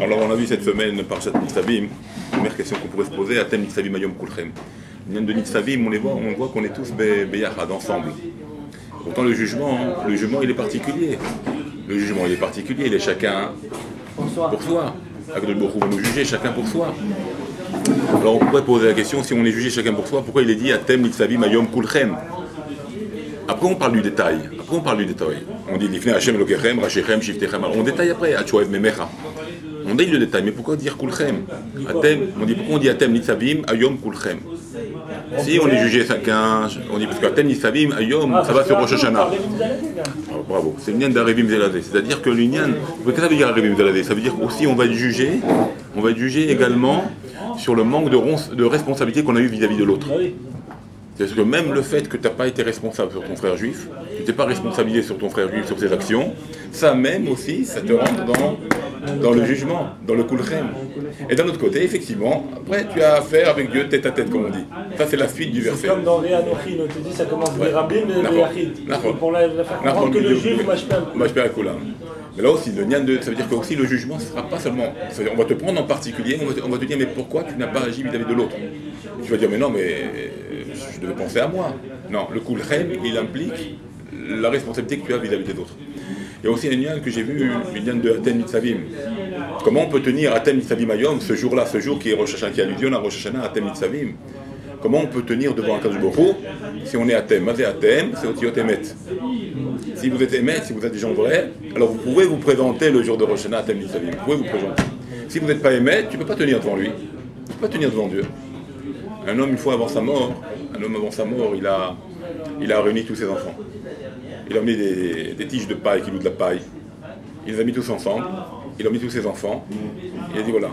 Alors on a vu cette semaine par Parashat Nitzavim, la première question qu'on pourrait se poser, Atem Nitzavim Ayom Kulchem. Les de Nitzavim, on voit qu'on est tous Beyachad, ensemble. Pourtant le jugement il est particulier. Le jugement il est particulier, il est chacun pour soi. Akadosh Baruch Hu va nous juger chacun pour soi. Alors on pourrait poser la question, si on est jugé chacun pour soi, pourquoi il est dit Atem Nitzavim Ayom Kulchem? Après on parle du détail. On dit Lifnei Hashem Elokechem, Rashechem, Shiftechem. On détaille après, Achoev Memecha. On dit le détail, mais pourquoi dire Kulchem? Pourquoi on dit Atem Nitzavim Ayom Kulchem? Si on est jugé chacun, on dit parce qu'Atem Nitzavim Ayom, ça va sur Rosh Hashanah. Alors, bravo, c'est l'Inyan d'Arevim Zeladeh. C'est-à-dire que l'Inyan, qu'est-ce que ça veut dire Arevim Zeladeh? Ça veut dire aussi on va être jugé également sur le manque de responsabilité qu'on a eu vis-à-vis de l'autre. C'est-à-dire que même le fait que tu n'as pas été responsable sur ton frère juif, que tu n'es pas responsabilisé sur ton frère juif, sur ses actions, ça même aussi, ça te rentre dans le jugement, dans le kulchem. Et d'un autre côté, effectivement, après tu as affaire avec Dieu tête à tête, comme on dit. Ça c'est la suite du verset. C'est comme dans Réanochi, on te dit ça commence des rabbins et des yachid. Pour la faire comprendre que le juif mâche pas le kulam. Mais là aussi, ça veut dire que aussi le jugement, ce ne sera pas seulement... On va te prendre en particulier, on va te dire, mais pourquoi tu n'as pas agi vis-à-vis de l'autre? Tu vas dire, mais non, mais je devais penser à moi. Non, le kulchem, il implique la responsabilité que tu as vis-à-vis des autres. Il y a aussi un lien que j'ai vu, le lien de Atem Nitzavim. Comment on peut tenir Atem Nitzavim Ayom, ce jour-là, ce jour qui est Rosh Hashanah, qui allusion à Rosh Hashanah, Atem Nitzavim? Comment on peut tenir devant un Akadosh Baruch Hu si on est Atem? Mazé Atem, c'est Otiot Emet. Si vous êtes Emet, si vous êtes des gens vrais, alors vous pouvez vous présenter le jour de Rosh Hashanah, Atem Nitzavim. Vous pouvez vous présenter. Si vous n'êtes pas Emet, tu ne peux pas tenir devant lui. Tu ne peux pas tenir devant Dieu. Un homme, une fois avant sa mort, il a réuni tous ses enfants. Il a mis des tiges de paille, qui louent de la paille. Il les a mis tous ensemble. Il a mis tous ses enfants. Il a dit voilà,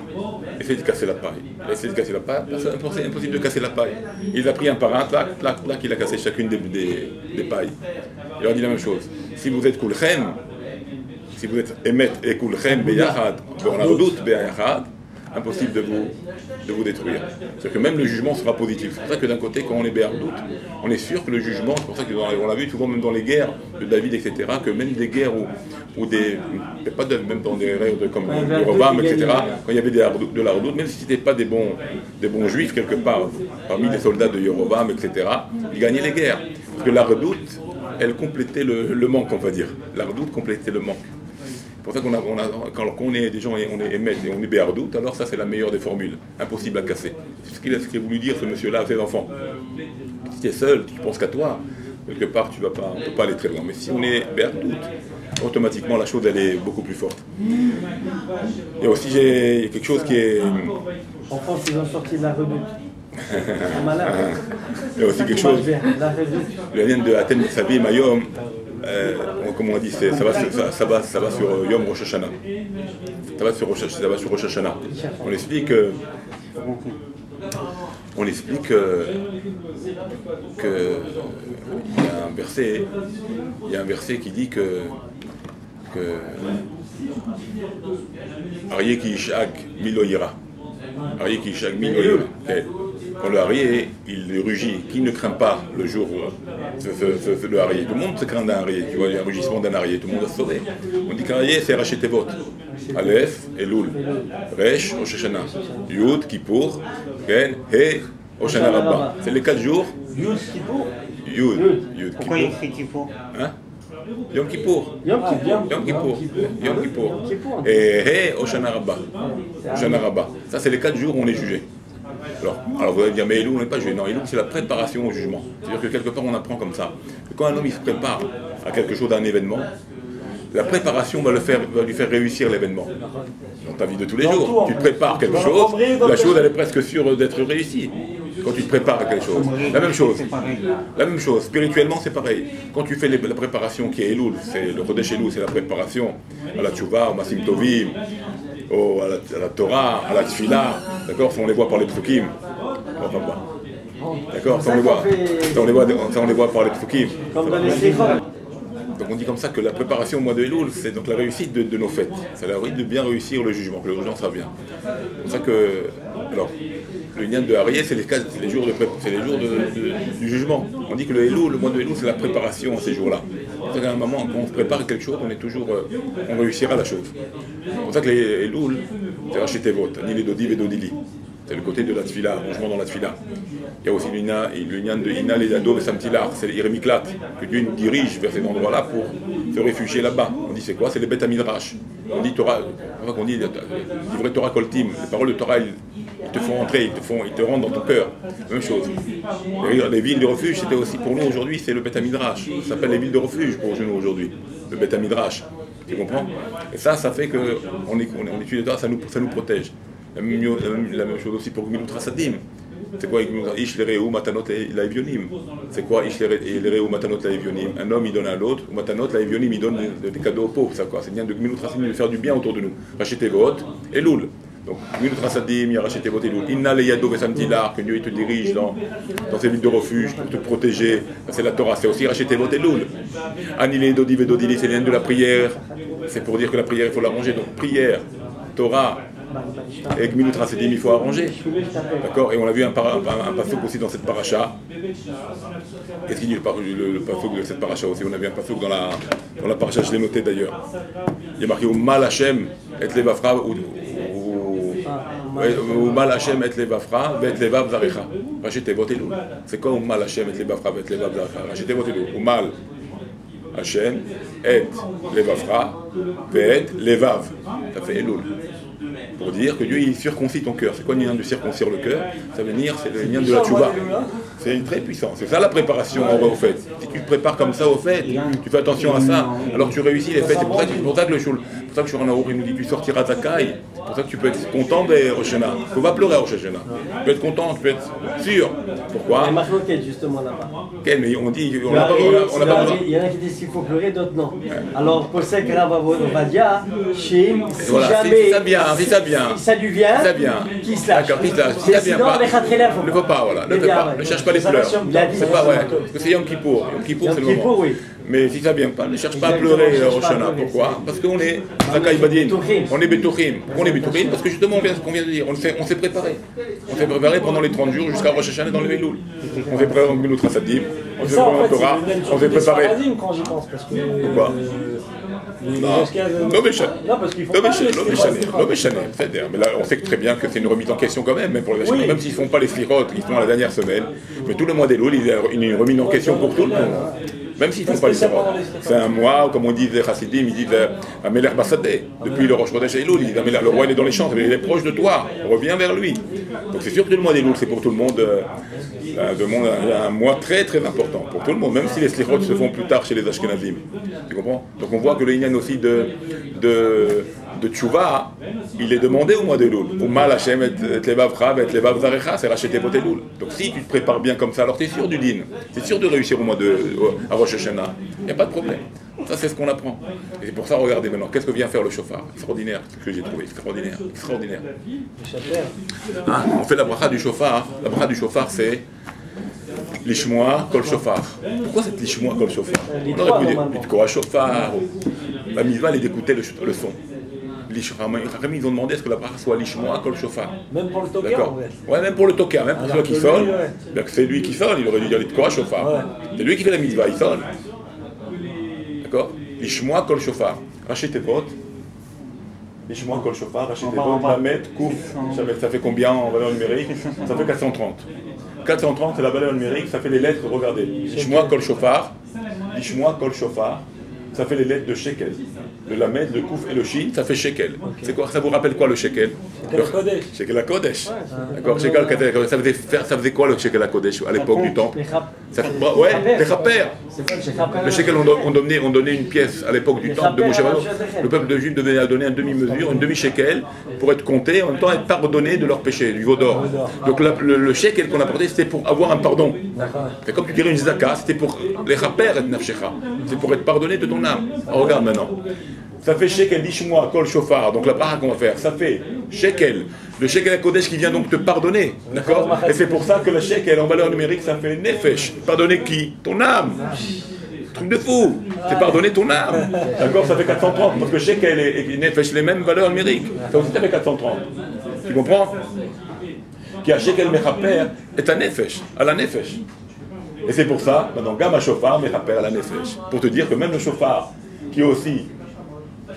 essayez de casser la paille. Il a essayé de casser la paille. C'est impossible de casser la paille. Il a pris un par un, clac, clac, clac, il a cassé chacune des pailles. Il leur a dit la même chose. Si vous êtes kulchem, si vous êtes emet et kulchem beyachad, on a redoute beyachad, impossible de vous détruire. C'est que même le jugement sera positif. C'est pour ça que d'un côté, quand on est béardoute, on est sûr que le jugement, c'est pour ça qu'on l'a vu souvent même dans les guerres de David, etc., que même des guerres même dans des guerres comme Yerovam, etc., quand il y avait de la redoute, même si ce n'étaient pas des bons juifs quelque part, parmi les soldats de Yerovam, etc., ils gagnaient les guerres. Parce que la redoute, elle complétait le manque, on va dire. La redoute complétait le manque. C'est pour ça quand on est des gens et on est émet et on est béardoute, alors ça c'est la meilleure des formules, impossible à casser. C'est ce qu'il a voulu dire ce monsieur-là à ses enfants. Si tu es seul, tu penses qu'à toi, quelque part on ne peut pas aller très loin. Mais si on est béardoute, automatiquement la chose elle est beaucoup plus forte. Et aussi j'ai quelque chose qui est... En France ils ont sorti de la redoute. Il y a aussi quelque chose, le lien de Atem Nitzavim Ayom, comme on a dit, ça va sur Yom Rosh Hashanah. Ça va sur Rosh Hashanah. On explique que il y a un verset qui dit que Aryeh ki yishag milo yira. Aryeh ki yishag milo yira. Quand le Aryeh, il rugit, qui ne craint pas le jour le Aryeh? Tout le monde se craint d'un Aryeh, tu vois, il y a un rugissement d'un Aryeh, tout le monde a sauvé. On dit qu'un Aryeh, c'est Raché Tevot. Aleph, Elul, Resh, Rosh Hashanah, Yud, Kippour, Ken, He, Hoshana Rabbah. C'est les 4 jours. Yud, Kippour. Yud, Pourquoi il écrit Kippour? Hein? Yom Kippour. Yom Kippour. Et He, Hoshana Rabbah. Hoshana Rabbah. Ça, c'est les 4 jours où on est jugé. Alors vous allez dire, mais Elul, on n'est pas jugé. Non, Elul, c'est la préparation au jugement. C'est-à-dire que quelque part, on apprend comme ça. Que quand un homme il se prépare à quelque chose, à un événement, la préparation va lui faire réussir l'événement. Dans ta vie de tous les jours, tu te prépares quelque chose, la chose, elle est presque sûre d'être réussie. Quand tu te prépares à quelque chose. La même chose. Spirituellement, c'est pareil. Quand tu fais la préparation qui est Elul, c'est le Chodesh Elul, c'est la préparation à la Tchouva, au Masim Tovim, à la Torah, à la Tfila, d'accord, ça on les voit par les psukim, d'accord, ça on les voit par les psukim. Comme dans les Slichot. Donc on dit comme ça que la préparation au mois de Elul, c'est donc la réussite de nos fêtes. C'est la réussite de bien réussir le jugement, que le jugement sera bien. C'est pour ça que, alors, le Nyan de Arié, c'est les jours, du jugement. On dit que le Elul, le mois de Elul, c'est la préparation à ces jours-là. C'est qu'à un moment, quand on se prépare quelque chose, on est toujours, on réussira la chose. C'est pour ça que les Elul, c'est racheter votre, ni les Dodiv et Dodili. C'est le côté de la tfila, rangement dans la tfila. Il y a aussi le Nyan de Ina, les Yadov et Samtilar, c'est l'Iremiklat, que Dieu nous dirige vers ces endroits-là pour se réfugier là-bas. On dit c'est quoi? C'est les Beth Midrash. On dit Torah, on dit livrer Torah Koltim, les paroles de Torah, ils te font entrer, ils te rendent dans ton cœur. Même chose. Les villes de refuge, c'était aussi pour nous aujourd'hui, c'est le Beth Midrash. Ça s'appelle les villes de refuge pour nous aujourd'hui, le Beth Midrash. Tu comprends? Et ça fait qu'on étudie le Torah, ça nous protège. La même chose aussi pour Gmilut Rasadim. C'est quoi Ish l'ereu matanot laevionim? C'est quoi Ish l'ereu matanot laevionim? Un homme il donne à l'autre, ou matanot laevionim il donne des cadeaux aux pauvres. C'est quoi? C'est bien de Gmilut Rasadim de faire du bien autour de nous. Rachetez votre Elul. Donc Gmilut Rasadim, il y a rachetez votre Elul. Inna le yado vesamtilar, que Dieu il te dirige dans ces villes de refuge pour te protéger. C'est la Torah. C'est aussi rachetez votre Elul. Anile dodiv et dodili, c'est l'un de la prière. C'est pour dire que la prière il faut l'arranger. Donc prière, Torah. Et Gmilut Rasadim, il faut arranger. D'accord? Et on a vu un pasuk aussi dans cette paracha. Qu'est-ce qu'il dit le pasuk de cette paracha aussi? On a vu un pasuk dans la paracha, je l'ai noté d'ailleurs. Il y a marqué ou Mal Hashem et Levavra ou Mal Hashem et Levavra et Levav Zarecha. Rachetez votre Elul. C'est quoi ou Mal Hashem et Levavra et Levav Zarecha? Rachetez votre Elul. Ou Mal Hashem et Levavra et Levav. Ça fait Elul. Pour dire que Dieu il circoncit ton cœur. C'est quoi le lien de circoncire le cœur? Ça veut dire c'est le lien de la tchouva. C'est très puissant. C'est ça la préparation au fait. Si tu te prépares comme ça au fait, tu fais attention à ça, alors tu réussis les fêtes. C'est pour ça que le Shulchan Arour il nous dit tu sortiras ta caille. C'est pour ça que tu peux être content de Rosh Hashanah. Il ne faut pas pleurer à Rosh Hashanah. Tu peux être content, tu peux être sûr. Pourquoi? Il y a marqué justement là-bas. Mais on dit, on n'a pas besoin. Il y en a qui disent qu'il faut pleurer, d'autres non. Alors pour ça que Rav Ovadia, Shim, si jamais ça lui vient, qui se lâche. Si ça vient pas, il ne faut pas, voilà. Ne cherche pas les pleurs. C'est pas vrai. Parce que c'est Yom Kippour. Yom Kippour, c'est le moment. Mais si ça ne vient pas, ne cherche pas à pleurer Rosh Hashanah. Pourquoi? Parce qu'on est Zakai Badin. On est Betouchim. Pourquoi on est Betouchim? Parce que justement, ce qu'on vient de dire, on s'est préparé. On s'est préparé pendant les 30 jours jusqu'à Rosh Hashanah dans le Elul. On s'est préparé en Gmilut Rasadim. On s'est préparé en Torah. On s'est préparé. Pourquoi? Non, parce qu'il faut mais là, on sait très bien que c'est une remise en question quand même, pour les Ashkenazim, même s'ils ne font pas les slirotes, ils font à la dernière semaine. Mais tout le mois d'Elul, il y a une remise en question pour tout le monde. Même s'ils ne font pas les slirotes. C'est un mois, comme on dit les Chassidim, ils disent Amelech Basadeh. Depuis le Rosh Chodesh Elul, ils disent le roi il est dans les champs, il est proche de toi, reviens vers lui. Donc c'est sûr que le mois d'Elul, c'est pour tout le monde un mois très très important pour tout le monde, même si les slirotes se font plus tard chez les Ashkenazim. Tu comprends? Donc on voit que le Inyan aussi de Tchouva, il est demandé au mois d'Elul. Ou Mal Hashem et Levav Rav et Levav Zarecha, c'est racheter votre Elul. Donc si tu te prépares bien comme ça, alors tu es sûr du din. Tu es sûr de réussir au mois à Rosh Hashanah. Il n'y a pas de problème. Ça, c'est ce qu'on apprend. Et c'est pour ça, regardez maintenant, qu'est-ce que vient faire le chauffard? Extraordinaire, ce que j'ai trouvé, extraordinaire. On fait la bracha du chauffard. La bracha du chauffard, c'est l'ishmoa kol chauffard. Pourquoi c'est l'ishmoa kol chauffard? On aurait pu dire l'itkoa chauffard. La mitzvah, elle est d'écouter le son. Ils ont demandé à ce que la bracha soit l'ishmoa kol chauffard. Même pour le toka? Ouais, même pour le toka, même pour celui qui sonne. C'est lui qui sonne, il aurait dû dire l'itkoa chauffard. C'est lui qui fait la mitzvah, il sonne. D'accord? L'ishmoa kol chauffard. Rachetez votre. L'ishmoa kol chauffard, rachetez votre. Lamed, kouf. Ça fait combien en valeur numérique? Ça fait 430. 430, c'est la valeur numérique, ça fait les lettres, regardez. L'ishmoa kol chauffard. L'ishmoa kol chauffard. Ça fait les lettres de shekel. Le lamed, le kouf et le shin, ça fait shekel. C'est quoi? Ça vous rappelle quoi le shekel? Shekel à Kodesh. D'accord? Shekel à ça faisait quoi le shekel à Kodesh à l'époque du temple? Ouais, les rapères. Le shekel, on donnait une pièce à l'époque du temple de Moshe Rabbeinu. Le peuple de Juifs devait donner une demi-mesure, une demi-shekel, pour être compté, en même temps être pardonné de leur péché, du veau d'or. Donc le shekel qu'on apportait, c'était pour avoir un pardon. C'est comme tu dirais une zaka, c'était pour les rapères et nafshecha. C'est pour être pardonné de ton âme. Alors, regarde maintenant. Ça fait shekel d'ishmoa kol shofar. Donc la bracha qu'on va faire, ça fait shekel. Le shekel à Kodesh qui vient donc te pardonner. D'accord? Et c'est pour ça que le shekel en valeur numérique, ça fait nefesh. Pardonner qui? Ton âme. Truc de fou. C'est pardonner ton âme. D'accord, ça fait 430. Parce que shekel et nefesh, les mêmes valeurs numériques. Ça aussi, ça fait 430. Tu comprends? Qui a shekel mechaper est un nefesh, à la nefesh. Et c'est pour ça, maintenant, gamma shofar mechaper à la nefesh. Pour te dire que même le shofar, qui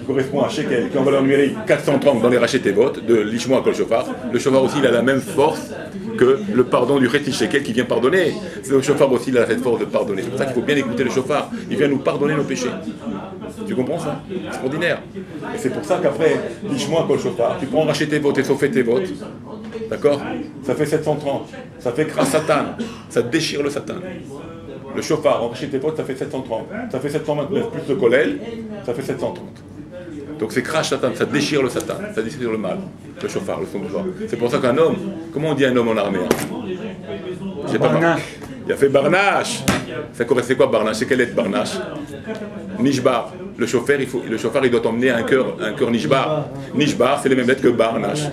correspond à shekel, qui est en valeur numérique 430 dans les rachetevot de l'ishmo à kol shofar, le shofar aussi il a la même force que le pardon du Chéti Shekel qui vient pardonner. Le shofar aussi il a cette force de pardonner. C'est pour ça qu'il faut bien écouter le shofar. Il vient nous pardonner nos péchés. Tu comprends ça? C'est extraordinaire. Et c'est pour ça qu'après l'ishmo à kol shofar, tu prends rachetevot et sofetevot, d'accord? Ça fait 730. Ça fait kras satan. Ça déchire le satan. Le shofar en rachetevot ça fait 730. Ça fait 729 plus le kolel, ça fait 730. Donc c'est crash Satan, ça déchire le Satan, ça déchire le mal, le chauffard, le son de joie. C'est pour ça qu'un homme, comment on dit un homme en armée? J'ai pas mal. Il a fait barnache. C'est quoi barnache? C'est quelle est barnache? Nishbar. Le chauffeur il doit emmener un cœur nishbar. Nishbar, c'est les mêmes lettres que barnache.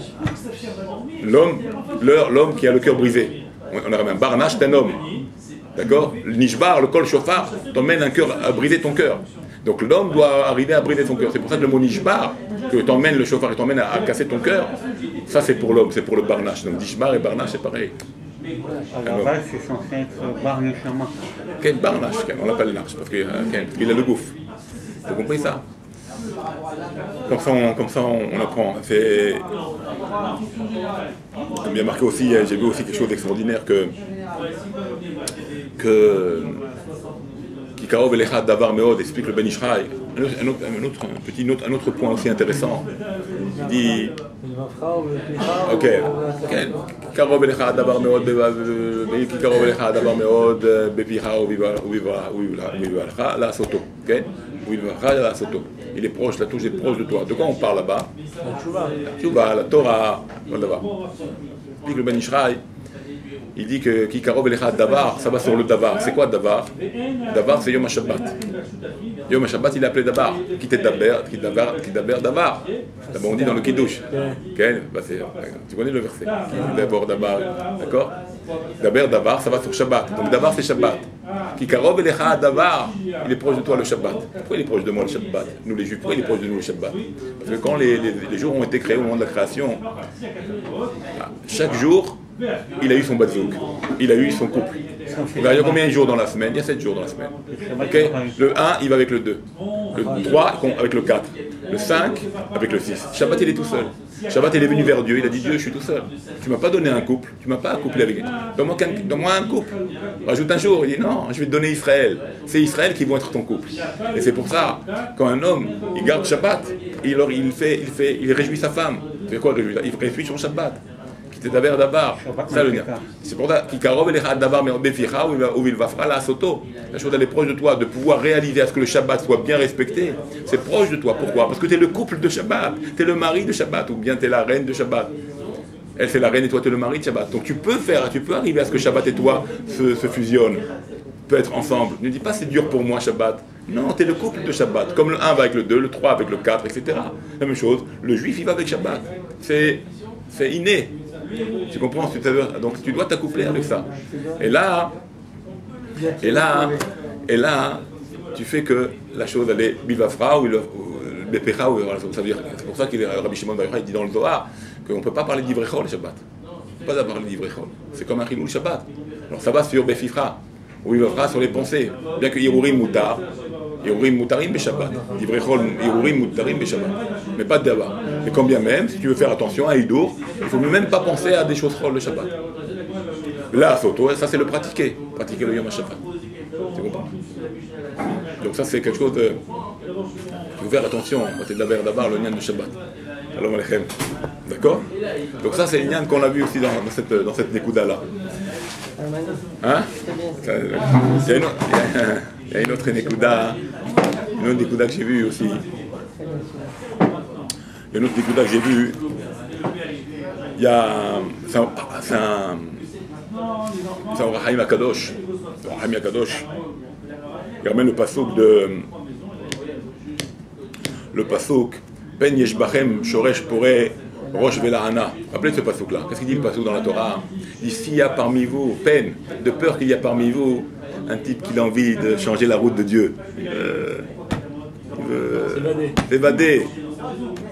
L'homme qui a le cœur brisé. On a un barnache, c'est un homme. D'accord? Le nishbar, le kol chauffard, t'emmène un cœur à briser ton cœur. Donc l'homme doit arriver à briser son cœur. C'est pour ça que le mot nishbar, que t'emmène le chauffard et t'emmène à casser ton cœur, ça c'est pour l'homme, c'est pour le barnache. Donc nishbar et barnache c'est pareil. Alors là c'est censé être barnachama. Quel barnache? On l'appelle l'arche parce qu'il a le gouffre. T'as compris ça? Comme ça on apprend. C'est bien marqué aussi, j'ai vu aussi quelque chose d'extraordinaire que Karov Elecha Davar Meod explique le Ben Ishraï. Un autre point aussi intéressant. Il dit ok. Karov Elecha Davar Meod Karov Elecha Davar Meod Bepicha Uvivalcha La Soto. Uvivalcha La Soto. Il est proche, la touche est proche de toi. De quoi on parle là-bas? Tchouva, la Torah. Là-bas. Explique le Ben Ishraï. Il dit que Kikarov Elecha Davar, ça va sur le Davar. C'est quoi Davar? Davar, c'est Yom HaShabbat. Yom HaShabbat, il est appelé Davar. Qui Davar. D'abord, on dit dans le Kiddush. Tu connais le verset. D'abord, Davar. D'accord? Davar, ça va sur Shabbat. Donc Davar, c'est Shabbat. Kikarov Elecha Davar, il est proche de toi le Shabbat. Pourquoi il est proche de moi le Shabbat? Nous les Juifs, pourquoi il est proche de nous le Shabbat? Parce que quand les jours ont été créés au moment de la création, chaque jour, il a eu son bazouk, il a eu son couple. Il y a combien de jours dans la semaine? Il y a 7 jours dans la semaine. Okay? Le 1, il va avec le 2. Le 3, avec le 4. Le 5, avec le 6. Shabbat, il est tout seul. Shabbat, il est venu vers Dieu, il a dit Dieu, je suis tout seul. Tu ne m'as pas donné un couple, tu ne m'as pas couplé avec. Donne-moi un couple. Rajoute un jour, il dit non, je vais te donner Israël. C'est Israël qui vont être ton couple. Et c'est pour ça, quand un homme, il garde Shabbat, il réjouit sa femme. C'est quoi réjouir? Il réjouit son Shabbat. C'est Davar Davar. C'est pour ça Kikarov Elecha Davar Beficha ou Vilvafra La Soto. La chose elle est proche de toi, de pouvoir réaliser à ce que le Shabbat soit bien respecté. C'est proche de toi. Pourquoi? Parce que tu es le couple de Shabbat, tu es le mari de Shabbat, ou bien tu es la reine de Shabbat. Elle c'est la reine et toi tu es le mari de Shabbat. Donc tu peux arriver à ce que Shabbat et toi se fusionnent, peut être ensemble. Ne dis pas c'est dur pour moi Shabbat. Non, tu es le couple de Shabbat. Comme le 1 va avec le 2, le 3 avec le 4, etc. La même chose, le juif il va avec Shabbat. C'est inné. Tu comprends? Donc tu dois t'accoupler avec ça. Et là, tu fais que la chose elle est bivafra ou bepecha. Ça veut dire, c'est pour ça que Rabbi Shimon Bar Yochai dit dans le Zohar qu'on ne peut pas parler d'ivrechol le Shabbat. On ne peut pas parler d'ivrechol. C'est comme un chilou le Shabbat. Alors ça va sur befifra ou bivafra sur les pensées. Bien que Yerurim mutar. Yerurim mutarim Shabbat. Ivrechol Yerurim mutarim Shabbat. Mais pas de davar. Et quand bien même, si tu veux faire attention à Hidour, il ne faut même pas penser à des choses folles le Shabbat. Là, Soto, ça c'est le pratiquer. Pratiquer le Yom HaShabbat. Tu comprends? Donc ça c'est quelque chose de... Il faut faire attention. C'est d'abord le Nyan du Shabbat. Shalom Alechem. D'accord? Donc ça c'est le Nyan qu'on a vu aussi dans cette Nekuda là. Hein? Il y a une autre Nekuda que j'ai vue aussi. Il y a une autre Nekuda que j'ai vue. Il y a... C'est un Rahaim Akadosh. Rahaim Akadosh. Il ramène le passouk de... Le passouk Pen Yeshbachem Shoresh Poré Rosh Velahana. Rappelez ce passouk là. Qu'est-ce qu'il dit le passouk dans la Torah? Il dit s'il y a parmi vous peine, de peur qu'il y a parmi vous un type qui a envie de changer la route de Dieu. Il veut s'évader.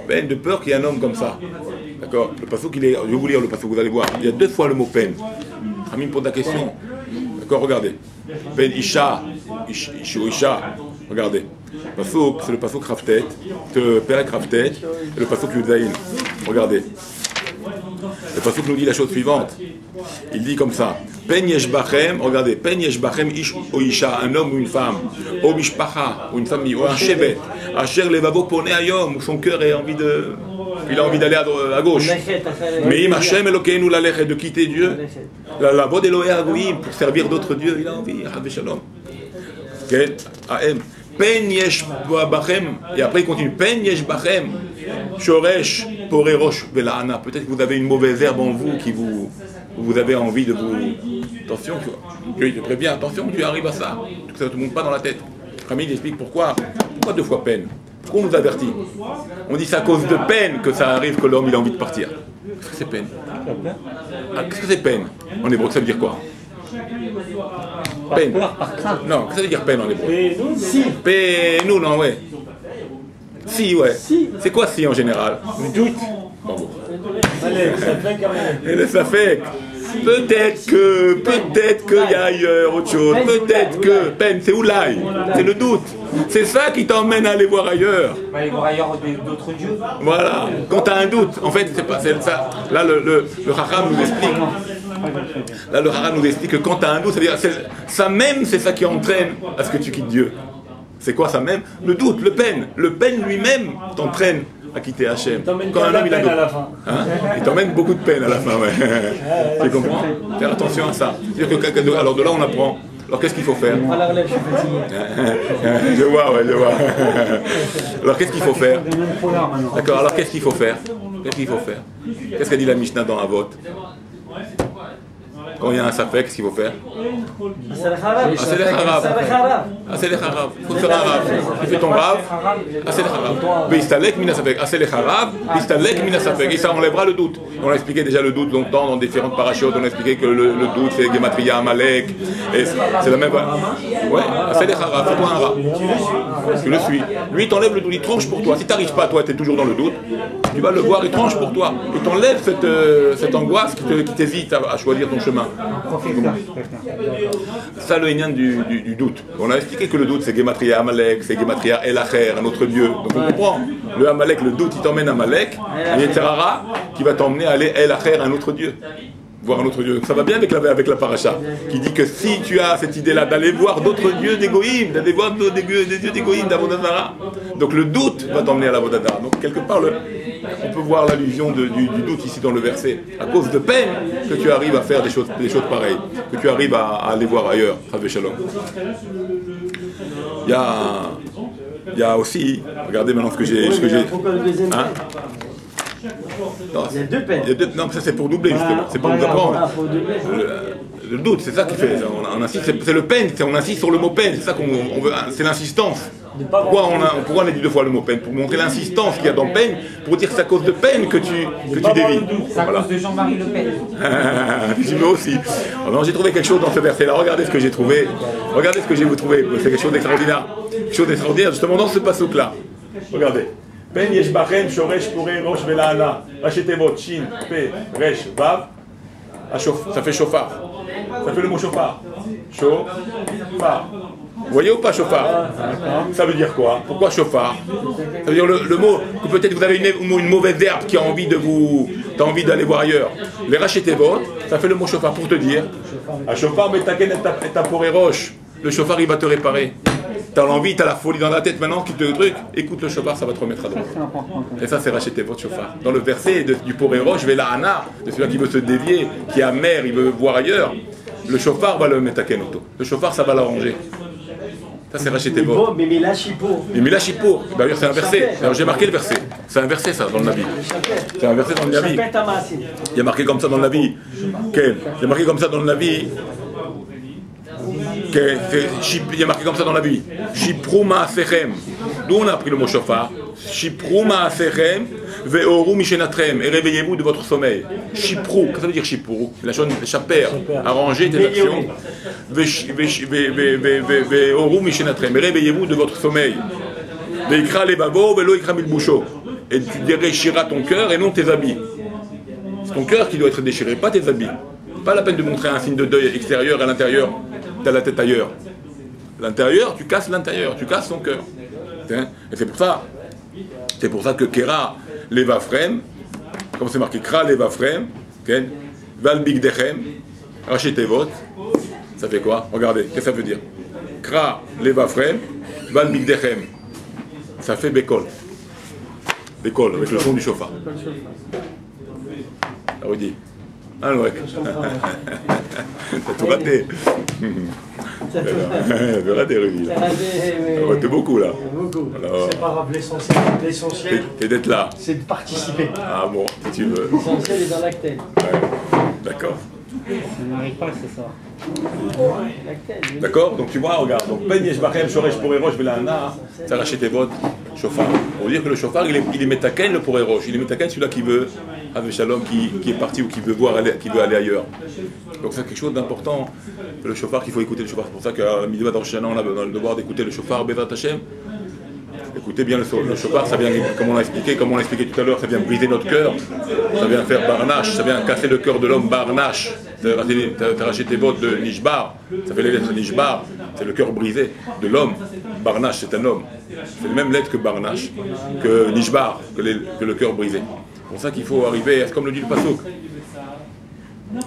Peine de peur qu'il y ait un homme comme ça. D'accord? Le passouk, je vais vous lire le passouk, vous allez voir. Il y a 2 fois le mot peine. Ramim pose la question. D'accord, regardez. Ben Isha, Isha. Regardez. Passouk, c'est le passouk Raftet, le Perek Raftet, et le passouk Yudzaïn. Regardez. Le passouk nous dit la chose suivante. Il dit comme ça. Pen yeshbachem, regardez. Pen yeshbachem ish ou isha, un homme ou une femme. Ou mishpacha, ou une famille, ou un shevet. Asher levavo pone ayom, où son cœur a envie de... Il a envie d'aller à gauche. Mais im Hashem Elokeinu lalech, de quitter Dieu. La vod Elohé Agoïm, pour servir d'autres dieux, il a envie. Hav shalom. Ken, Ahem. Pen yeshbachem, et après il continue. Pen yeshbachem, shoresh, porerosh, vela'ana. Peut-être que vous avez une mauvaise herbe en vous qui vous avez envie de vous... Attention, Dieu te prévient, attention, tu arrives à ça. Ça ne te monte pas dans la tête. Camille explique pourquoi 2 fois peine. Pourquoi on nous avertit? On dit c'est à cause de peine que ça arrive que l'homme il a envie de partir. Qu'est-ce que c'est peine? Qu'est-ce que c'est peine? En hébreu, ça veut dire quoi? Peine. Non, qu'est-ce que ça veut dire peine en hébreu? Si. Peine, non, ouais. Si, ouais. C'est quoi si en général? Le doute. Bravo. Et le safek. Peut-être qu'il y a ailleurs autre chose. Peut-être que peine, c'est oulaï. C'est le doute. C'est ça qui t'emmène à aller voir ailleurs. Aller voir ailleurs d'autres dieux. Voilà. Quand tu as un doute, en fait, c'est pas ça. Là, le Chacham nous explique. Là, le Chacham nous explique que quand tu as un doute, ça même, c'est ça qui entraîne à ce que tu quittes Dieu. C'est quoi ça même? Le doute, le peine. Le peine lui-même t'entraîne à quitter Hachem. Quand un homme il a peine à la fin. Hein? Il t'emmène beaucoup de peine à la fin, ouais. Tu comprends? Faire attention à ça. Alors de là on apprend. Alors qu'est-ce qu'il faut faire? À la relève, je suis fatigué. Je vois. Alors qu'est-ce qu'il faut faire? D'accord, alors qu'est-ce qu'il faut faire? Qu'est-ce qu'a dit la Mishnah dans Avot? Quand il y a un safek, qu'est-ce qu'il faut faire? C'est le harav. C'est le harav. Il faut faire un harav. Tu fais ton rav, c'est le harav. Bistalek mina safek. C'est le harav, bistalek mina safek. Et ça enlèvera le doute. On a expliqué déjà le doute longtemps dans différentes parachutes. On a expliqué que le doute c'est Gematria, Amalek. Et c'est la même. Ouais, c'est le harav. Fais-toi un rav. Tu le suis. Lui, il t'enlève le doute. Il tranche pour toi. Si tu n'arrives pas, toi, tu es toujours dans le doute. Tu vas le voir, il tranche pour toi. Il t'enlève cette angoisse qui t'hésite à choisir ton chemin. Ça le hénian du doute. On a expliqué que le doute c'est Gematria Amalek, c'est Gematria El Acher, un autre dieu. Donc on comprend. Le Amalek, le doute, il t'emmène à Amalek, et Yetzirara qui va t'emmener à aller El Acher, un autre dieu. Voir un autre dieu. Donc ça va bien avec la paracha, qui dit que si tu as cette idée-là d'aller voir d'autres dieux d'égoïm, d'aller voir des dieux d'égoïm, d'Avodazara, donc le doute va t'emmener à l'Avodazara. Donc quelque part, on peut voir l'allusion du doute ici dans le verset. À cause de peine que tu arrives à faire des choses pareilles, que tu arrives à aller voir ailleurs. Havé Shalom. Il y a aussi, regardez maintenant ce que j'ai. Hein? Non, il y a 2 peines. Non, ça c'est pour doubler justement. C'est pour nous apprendre. Le doute, c'est ça qui fait. On insiste, c'est le peine. On insiste sur le mot peine. C'est ça qu'on veut. C'est l'insistance. Pourquoi on a dit 2 fois le mot peine? Pour montrer l'insistance qu'il y a dans peine, pour dire que c'est à cause de peine que tu dévis. C'est à cause de Jean-Marie Le Pen. Tu veux aussi. Alors, j'ai trouvé quelque chose dans ce verset-là. Regardez ce que j'ai trouvé. Regardez ce que j'ai trouvé. C'est quelque chose d'extraordinaire. Quelque chose d'extraordinaire justement dans ce passouk-là. Regardez. Ben yeshbachem shoresh purei rosh vela'ana. Rachetevot shin pe resh vav. Ça fait chauffard. Ça fait le mot chauffard. Chauffard. Vous voyez ou pas chauffard? Ça veut dire quoi? Pourquoi chauffard? Ça veut dire le mot que peut-être vous avez une mauvaise herbe qui a envie d'aller voir ailleurs. Les rachetevot, ça fait le mot chauffard pour te dire. A chauffard metaken et ta purei rosh. Le chauffard il va te réparer. T'as l'envie, t'as la folie dans la tête maintenant, quitte le truc, écoute le chauffard, ça va te remettre à droite. Et ça, c'est racheter votre chauffard. Dans le verset du Poréro, je vais la Hana, de celui qui veut se dévier, qui est amer, il veut voir ailleurs, le chauffard va le mettre à Kenoto. Le chauffard, ça va l'arranger. Ça, c'est racheter votre. Mais Mila Chipour. Mais Mila Chipour, bah, c'est un verset. Alors, j'ai marqué le verset. C'est un verset, ça, dans le Navi. C'est un verset dans le Navi. Il y a marqué comme ça dans le Navi. Quel? Il y a marqué comme ça dans le Navi. Il y a marqué comme ça dans la Bible. Shiprou ma'asechem. D'où on a appris le mot chauffard. Shiprou ma'asechem Ve'oru mishenatrem, et réveillez-vous de votre sommeil. Shiprou, qu'est-ce que ça veut dire shiprou? La chose chaper, arranger tes actions. Ve'oru mishenatrem, et réveillez-vous de votre sommeil. Ve'ikra levavo, ve'lo ikra milbusho. Et tu déchireras ton cœur et non tes habits. C'est ton cœur qui doit être déchiré, pas tes habits. Pas la peine de montrer un signe de deuil extérieur, à l'intérieur, tu as la tête ailleurs. L'intérieur, tu casses l'intérieur, tu casses ton cœur. Et c'est pour ça que Kera Levafrem, comme c'est marqué Kra Levafrem, Val Bigdechem, Rachetevot, ça fait quoi? Regardez, qu'est-ce que ça veut dire? Kra Levafrem, Val Bigdechem, ça fait Bekol. Bekol, avec le son du chauffard. Ça redit. Ah ouais. T'as tout raté. T'as raté, Rudy. T'as raté beaucoup, là. Beaucoup. C'est pas grave, l'essentiel. C'est d'être là. C'est de participer. Ah bon, si tu veux. L'essentiel est dans l'actel. Ouais. D'accord. Ça n'arrive pas ce soir. D'accord? Donc tu vois, regarde. Donc, Ben Yeshbachem, Shoresh Porerosh, Velana, ça rachète tes votes, chauffard. Pour dire que le chauffard, il est métaken, le Porerosh. Il est métaken, celui-là qui veut, avec Shalom, qui est parti ou qui veut aller ailleurs. Donc c'est quelque chose d'important, le chauffard, qu'il faut écouter le chauffard. C'est pour ça qu'à la Mitzvah d'Orshana, on a le devoir d'écouter le chauffard, Bezrat Hashem. Écoutez bien le chauffard, ça vient, comme on l'a expliqué tout à l'heure, ça vient briser notre cœur, ça vient faire barnache, ça vient casser le cœur de l'homme, barnache. T'as racheté tes bottes de Nishbar, ça fait les lettres Nishbar, c'est le cœur brisé de l'homme. Barnache, c'est un homme. C'est les mêmes lettres que barnache, que Nishbar, que le cœur brisé. C'est pour ça qu'il faut arriver, comme le dit le Pasuk.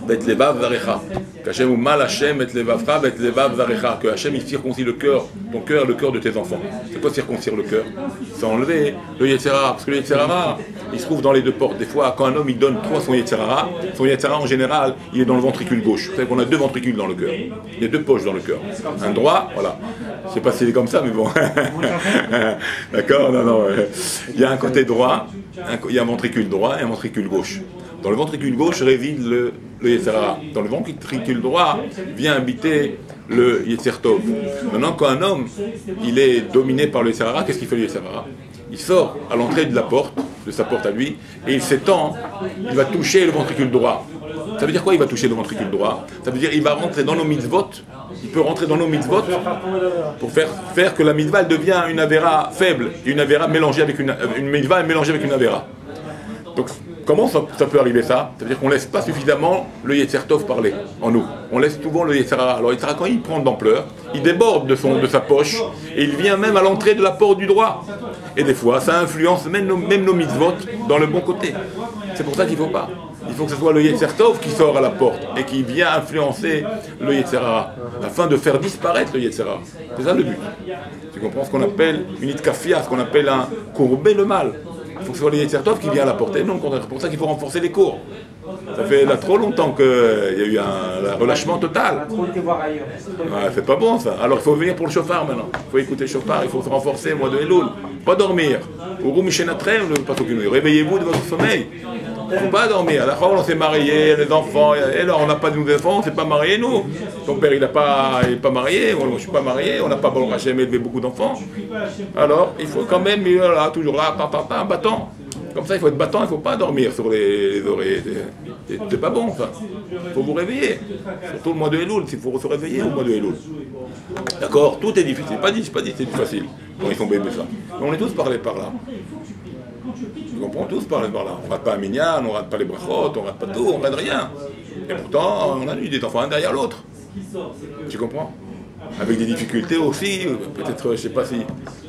Bet levav varecha. Qu'Hachem ou mal Hachem et levavcha, bet levav varecha. Que Hachem il circoncit le cœur, ton cœur, le cœur de tes enfants. C'est quoi circoncire le cœur? C'est enlever le Yetzirah. Parce que le Yetzirah, il se trouve dans les deux portes. Des fois, quand un homme il donne trop à son Yetzirah en général, il est dans le ventricule gauche. Vous savez qu'on a deux ventricules dans le cœur. Il y a deux poches dans le cœur. Un droit, voilà. Je sais pas si c'est comme ça, mais bon. D'accord? Non. Il y a un côté droit, il y a un ventricule droit et un ventricule gauche. Dans le ventricule gauche réside le Yetzirah. Dans le ventricule droit vient habiter le Yetzer Tov. Maintenant, quand un homme il est dominé par le Yetzirah, qu'est-ce qu'il fait le Yetzirah? Il sort à l'entrée de la porte, de sa porte à lui, et il s'étend, il va toucher le ventricule droit. Ça veut dire quoi, il va toucher le ventricule droit? Ça veut dire qu'il va rentrer dans nos mitzvot, il peut rentrer dans nos mitzvot pour faire que la mitzvah devient une avéra faible, une avéra mélangée avec une mitzvah mélangée avec une avéra. Donc, comment ça peut arriver ça? Ça veut dire qu'on ne laisse pas suffisamment le Yetzer Tov parler en nous. On laisse souvent le Yetzirah. Alors le Yetzirah, quand il prend d'ampleur, il déborde de sa poche et il vient même à l'entrée de la porte du droit. Et des fois, ça influence même nos mitzvot dans le bon côté. C'est pour ça qu'il ne faut pas. Il faut que ce soit le Yetzer Tov qui sort à la porte et qui vient influencer le Yetzirah afin de faire disparaître le Yetzirah. C'est ça le but. Tu comprends ce qu'on appelle une itkafia, ce qu'on appelle un courber le mal. Il faut que ce soit le Yetzer Tov qui vient à la portée. Non, c'est pour ça qu'il faut renforcer les cours. Ça fait là trop longtemps qu'il y a eu un relâchement total. Ouais, c'est pas bon ça. Alors il faut venir pour le chauffard maintenant. Il faut écouter le chauffard, il faut se renforcer, mois de Elul. Pas dormir. Réveillez-vous de votre sommeil. Il ne faut pas dormir. À la fin, on s'est marié, les enfants, et là on n'a pas de nouveaux enfants, on ne s'est pas marié nous. Ton père il n'est pas marié, moi je ne suis pas marié, on n'a pas jamais élevé beaucoup d'enfants. Alors il faut quand même, là, toujours là, un bâton. Comme ça il faut être battant, il ne faut pas dormir sur les oreilles. C'est pas bon ça. Il faut vous réveiller. Surtout le mois de Elul, il faut se réveiller au mois de Elul. D'accord? Tout est difficile. Pas dit c'est facile. Bon, ils sont bébés ça. Mais on est tous parlés par là. On comprend tous par là. On ne rate pas un minyan, on ne rate pas les brachot, on ne rate pas tout, on ne rate rien. Et pourtant, on a eu des enfants un derrière l'autre. Tu comprends? Avec des difficultés aussi, peut-être, je ne sais pas si...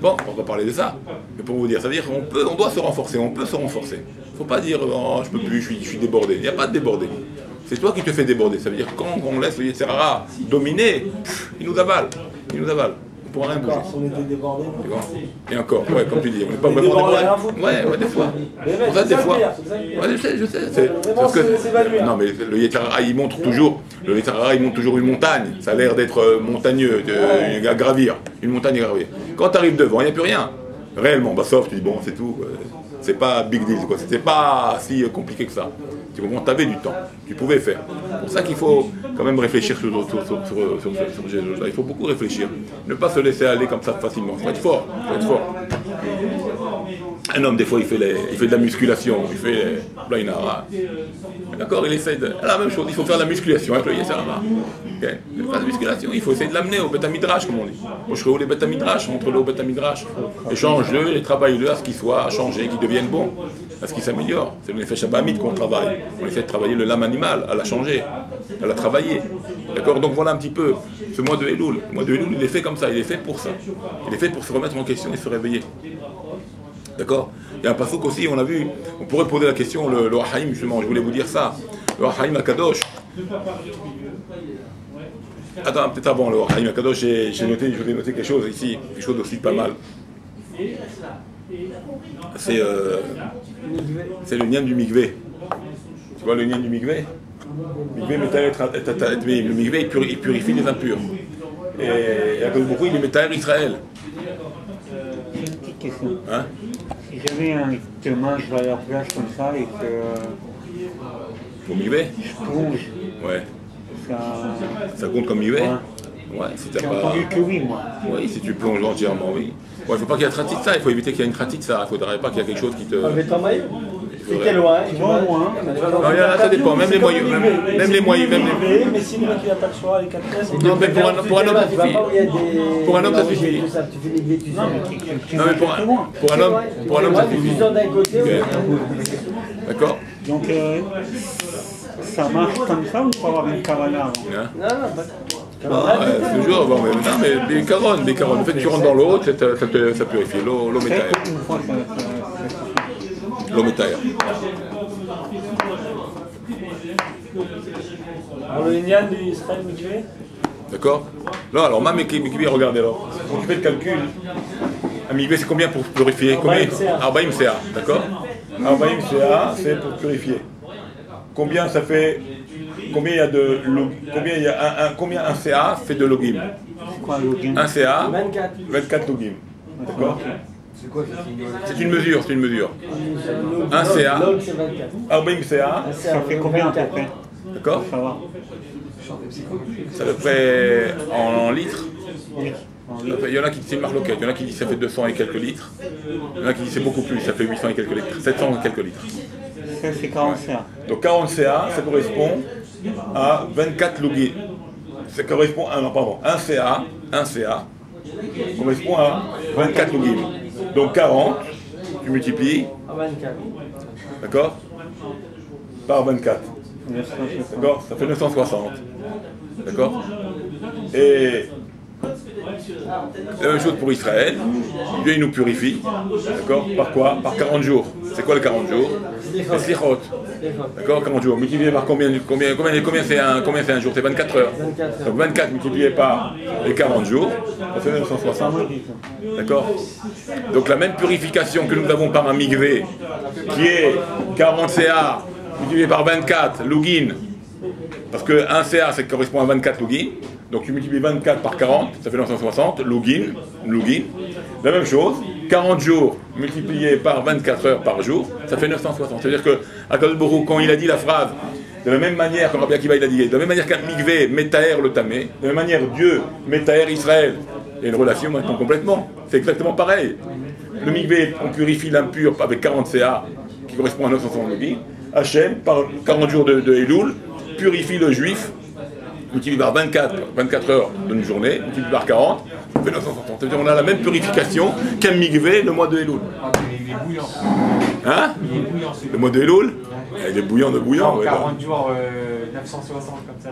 Bon, on va parler de ça. Mais pour vous dire, ça veut dire qu'on doit se renforcer, on peut se renforcer. Il ne faut pas dire, oh, je ne peux plus, je suis débordé. Il n'y a pas de débordé. C'est toi qui te fais déborder. Ça veut dire que quand on laisse le Yetzirah dominer, il nous avale. Il nous avale. On ne pourra rien bouger. On était débordés. Et encore, ouais, comme tu dis, on n'est pas vraiment débordé. Ouais, des fois. Pour ça, des fois. Ouais, je sais. Parce que, non, mais le Yetzirah, il montre toujours une montagne. Ça a l'air d'être montagneux, à gravir. Une montagne à gravir. Quand tu arrives devant, il n'y a plus rien. Réellement, bah sauf, tu dis bon, c'est tout. C'est pas big deal, quoi. C'était pas si compliqué que ça. Tu comprends, tu avais du temps, tu pouvais faire. C'est pour ça qu'il faut quand même réfléchir sur Jésus. Il faut beaucoup réfléchir. Ne pas se laisser aller comme ça facilement. Il faut être fort. Un homme, des fois, il fait de la musculation, il fait blainara. D'accord, il essaie de... La même chose, il faut faire de la musculation avec le Yetzirara. Okay. Il faut faire de la musculation, il faut essayer de l'amener au Beth Midrash, comme on dit. Moi, je serais où les Beth Midrash, montre-le au Beth Midrash. Échange-le et travaille-le à ce qu'il soit changé, qu'il devienne bon, à ce qu'il s'améliore. C'est le Nefesh Abamid qu'on travaille. On essaie de travailler le l'âme animale, à la changer, à la travailler. D'accord, donc voilà un petit peu ce mois de Elul. Le mois de Elul, il est fait comme ça, il est fait pour ça. Il est fait pour se remettre en question et se réveiller. D'accord. Il y a un passouk aussi, on a vu, on pourrait poser la question, le Haïm, justement, je voulais vous dire ça. Le Haïm Akadosh. Attends, peut-être avant le Haïm Akadosh, je voulais noter quelque chose ici, quelque chose aussi pas mal. C'est le lien du Mikvé. Tu vois le lien du Mikvé? Le Mikvé, il purifie les impurs. Et à cause de beaucoup, il est Métaër Israël. Question. Hein? Si j'avais un qui te mange à leur place comme ça et que Pour Mikvé? je plonge, Ouais. Ça compte comme Mikvé? Ouais, si t'as j'ai pas... entendu que oui, moi. Oui, si tu plonges entièrement, oui. Ouais, il ne faut pas qu'il y ait un ça, il faut éviter qu'il y ait une ça. Il ne faudrait pas qu'il y ait quelque chose qui te... Mais ton maillot, c'était loin. Tu vois, moi. Non, ça dépend, même les moyens. Mais si le mec il n'a pas le choix, les 4 classes... Non, mais pour un homme, ça suffit. Pour un homme, ça suffit. Non, mais pour un homme, ça suffit. D'accord. Donc, ça marche comme ça ou il faut avoir une cavana avant? Toujours, bon, non, mais des carones. Le fait que tu rentres dans l'eau, ça purifie. L'eau métaire. L'eau métaire. Alors le Inyan d'Israël Mikvé. D'accord. Non, alors, ma Mikvé, regardez alors. Quand tu fais le calcul, un Mikvé, c'est combien pour purifier? Combien? Arbaïm CA, d'accord. Arbaïm CA, c'est pour purifier. Combien ça fait? Combien il y a de combien un CA fait de logim? Quoi, logim? Un CA, 24. 24 logim. D'accord? C'est une mesure. Un CA, Arbaïm CA, Ça fait combien à peu près? d'accord? Ça va. Ça le fait en litres. Oui. Il y en a qui disent c'est une marloquette, il y en a qui disent ça fait 200 et quelques litres. Il y en a qui disent c'est beaucoup plus, ça fait 800 et quelques litres, 700 et quelques litres. Ça, c'est 40 CA. Donc 40 CA, ça correspond à 24 logis. Ça correspond à, un CA correspond à 24 logis. Donc 40, tu multiplies, d'accord, par 24. D'accord, ça fait 960. D'accord. Et la même chose pour Israël. Dieu il nous purifie. D'accord. Par quoi? Par 40 jours. C'est quoi les 40 jours? Les slichot. D'accord, 40 jours. Multiplié par combien c'est un jour? C'est 24 heures. Donc 24 multiplié par les 40 jours, ça fait 960. D'accord. Donc la même purification que nous avons par un mikvé, qui est 40 CA multiplié par 24 lugin, parce que 1 CA ça correspond à 24 lugin, donc tu multiplies 24 par 40, ça fait 960, lugin. La même chose, 40 jours multiplié par 24 heures par jour, ça fait 960. C'est-à-dire que Akadosh Baruch Hu, quand il a dit la phrase, de la même manière, comme Rabbi Akiva il a dit, de la même manière qu'un mikvé métaër le tamé, de la même manière Dieu métaër Israël, il y a une relation maintenant complètement, c'est exactement pareil. Le mikvé, on purifie l'impur avec 40 CA, qui correspond à 960 lugin. Hachem, par 40 jours de Elul, purifie le juif, multiplié par 24 heures d'une journée, multiplié par 40, ça fait 960. C'est-à-dire qu'on a la même purification qu'un mikvé le mois de Elul. Il est bouillant. Hein? Il est bouillant. Le mois de Elul? Il est bouillant de bouillant. Non, 40 jours, 960 comme ça.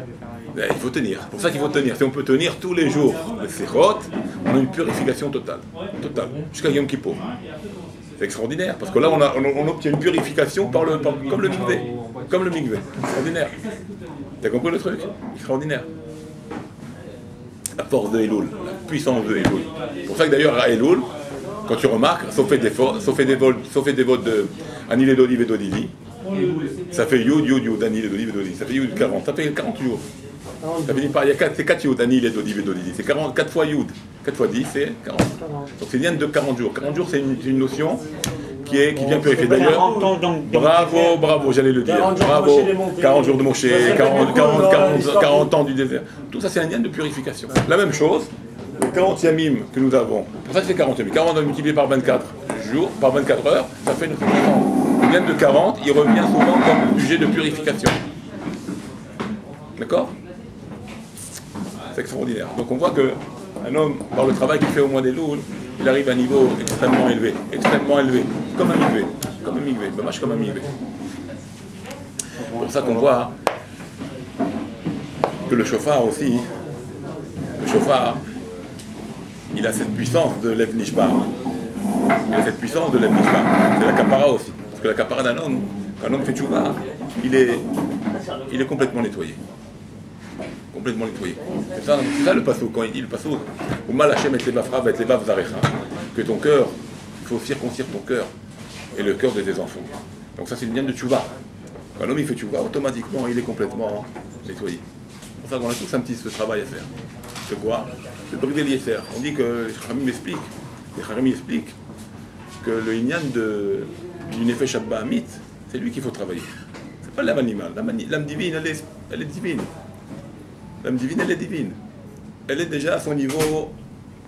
Il faut tenir. C'est pour ça qu'il faut tenir. Si on peut tenir tous les jours le Sechot, on a une purification totale. Jusqu'à Yom Kippour. C'est extraordinaire, parce que là on obtient une purification comme le mikvé. Comme le mikvé. Extraordinaire. T'as compris le truc? Extraordinaire. La force de Elul, la puissance de Elul. C'est pour ça que d'ailleurs à Elul, quand tu remarques, sauf des votes de Anil et d'Olive et d'Olivi, ça fait Yud, Anil et d'Olive et d'Olivi. Ça fait Yud 40, ça fait 40 jours. Ça finit par, c'est 4 Yud, Anil et d'Olive et d'Olivi. C'est 4 fois Yud. 4 fois 10, c'est 40. Donc c'est bien de 40 jours. 40 jours, c'est une notion qui vient purifier. D'ailleurs, bravo, j'allais le dire. Bravo, 40 jours de Moshe, 40 ans du désert. Tout ça, c'est un lien de purification. La même chose, le 40 yamim que nous avons. Pour ça que c'est 40 yamim. 40 multiplié par 24 jours, par 24 heures, ça fait une récompense. Il vient de 40, il revient souvent comme sujet de purification. D'accord? C'est extraordinaire. Donc on voit qu'un homme, par le travail qu'il fait au mois des Louls, il arrive à un niveau extrêmement élevé, comme un migvé, dommage comme un migvé. C'est pour ça qu'on voit que le chauffard aussi, il a cette puissance de Lev Nishbar. Il a cette puissance de Lev Nishbar. C'est la kapara aussi. Parce que la kapara d'un homme, quand un homme fait tchouva, il est complètement nettoyé. Complètement nettoyé. C'est ça le pasouk. Quand il dit le pasouk, ou mal Hashem et levavra et levav zarecha, que ton cœur, il faut circoncire ton cœur et le cœur de tes enfants. Donc ça c'est le lien de tchouva. Quand un homme il fait tchouva, automatiquement il est complètement nettoyé. C'est pour ça qu'on a tous un petit travail à faire. C'est quoi? C'est briser l'Yetzer. On dit que les Chachamim expliquent que le Inyan du Nefesh Abba Amit, c'est lui qu'il faut travailler. C'est pas l'âme animale. L'âme divine, elle est divine. L'âme divine, elle est divine. Elle est déjà à son niveau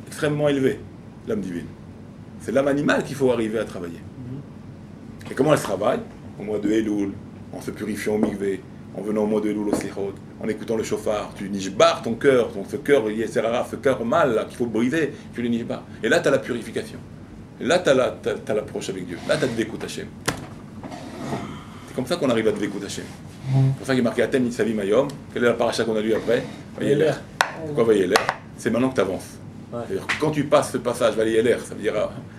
extrêmement élevé, l'âme divine. C'est l'âme animale qu'il faut arriver à travailler. Et comment elle se travaille? Au mois de Elul, en se purifiant au mikvé, en venant au mois de Elul au Slichot, en écoutant le chauffard, tu nishbar ton cœur, ce cœur Yetzerara, ce cœur mal qu'il faut briser, tu le nishbar. Et là, tu as la purification. Et là, tu as l'approche avec Dieu. Là, tu as Dvekut Hashem. C'est comme ça qu'on arrive à Dvekut Hashem. C'est pour ça qu'il est marqué Atem Nitzavim Hayom. Quelle est la paracha qu'on a lue après? Vayeler. Pourquoi Vayeler? C'est maintenant que tu avances. C'est-à-dire que quand tu passes ce passage, Vayeler, ça veut dire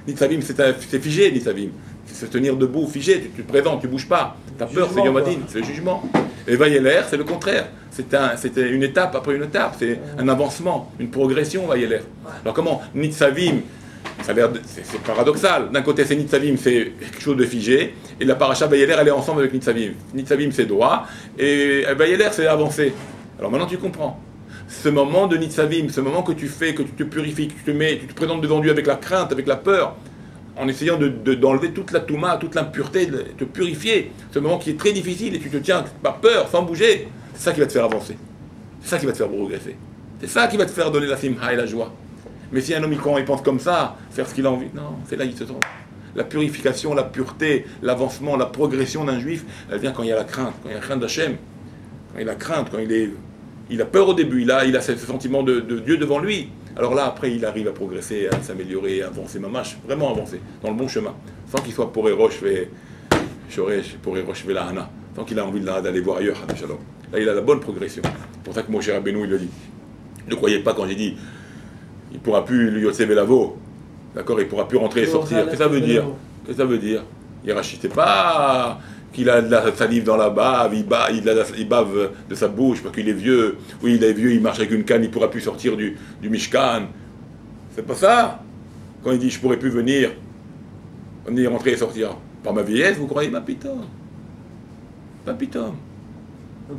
Nitzavim, c'est figé, Nitzavim. C'est se tenir debout, figé, tu te présentes, tu ne bouges pas. Tu as peur, c'est Yom Hadin, c'est le jugement. Et Vayeler, c'est le contraire. C'était une étape après une étape, c'est un avancement, une progression, Vayeler. Alors comment Nitzavim, c'est paradoxal. D'un côté, c'est Nitzavim, c'est quelque chose de figé, et la paracha Vayeler, elle est ensemble avec Nitzavim. Nitzavim, c'est droit, et Vayeler, c'est avancé. Alors maintenant, tu comprends. Ce moment de Nitzavim, ce moment que tu fais, que tu te purifies, que tu te présentes devant Dieu avec la crainte, avec la peur, en essayant d'enlever toute la touma, toute l'impureté, de te purifier. Ce moment qui est très difficile, et tu te tiens par peur, sans bouger. C'est ça qui va te faire avancer. C'est ça qui va te faire progresser. C'est ça qui va te faire donner la simha et la joie. Mais si un homme il pense comme ça, faire ce qu'il a envie, non, c'est là il se trompe. La purification, la pureté, l'avancement, la progression d'un juif, elle vient quand il y a la crainte, quand il y a la crainte d'Hachem, quand il a la crainte, quand il a peur au début, il a ce sentiment de Dieu devant lui. Alors là, après, il arrive à progresser, à s'améliorer, à avancer, mamash, vraiment avancer, dans le bon chemin, sans qu'il soit pour Roche Velahana, sans qu'il a envie d'aller voir ailleurs, Shalom. Là, il a la bonne progression. C'est pour ça que Moshe Rabbeinu, il le dit. Ne croyez pas quand j'ai dit il ne pourra plus lui Yotse Velavo, d'accord, il ne pourra plus rentrer et sortir. Qu'est-ce que ça veut dire? Qu'est-ce que ça veut dire? Yerachi, c'est pas qu'il a de la salive dans la bave, il bave de sa bouche parce qu'il est vieux. Oui, il est vieux, il marche avec une canne, il ne pourra plus sortir du Mishkan. C'est pas ça. Quand il dit je ne pourrai plus venir rentrer et sortir par ma vieillesse, vous croyez? Ma pitom. Pas pitom.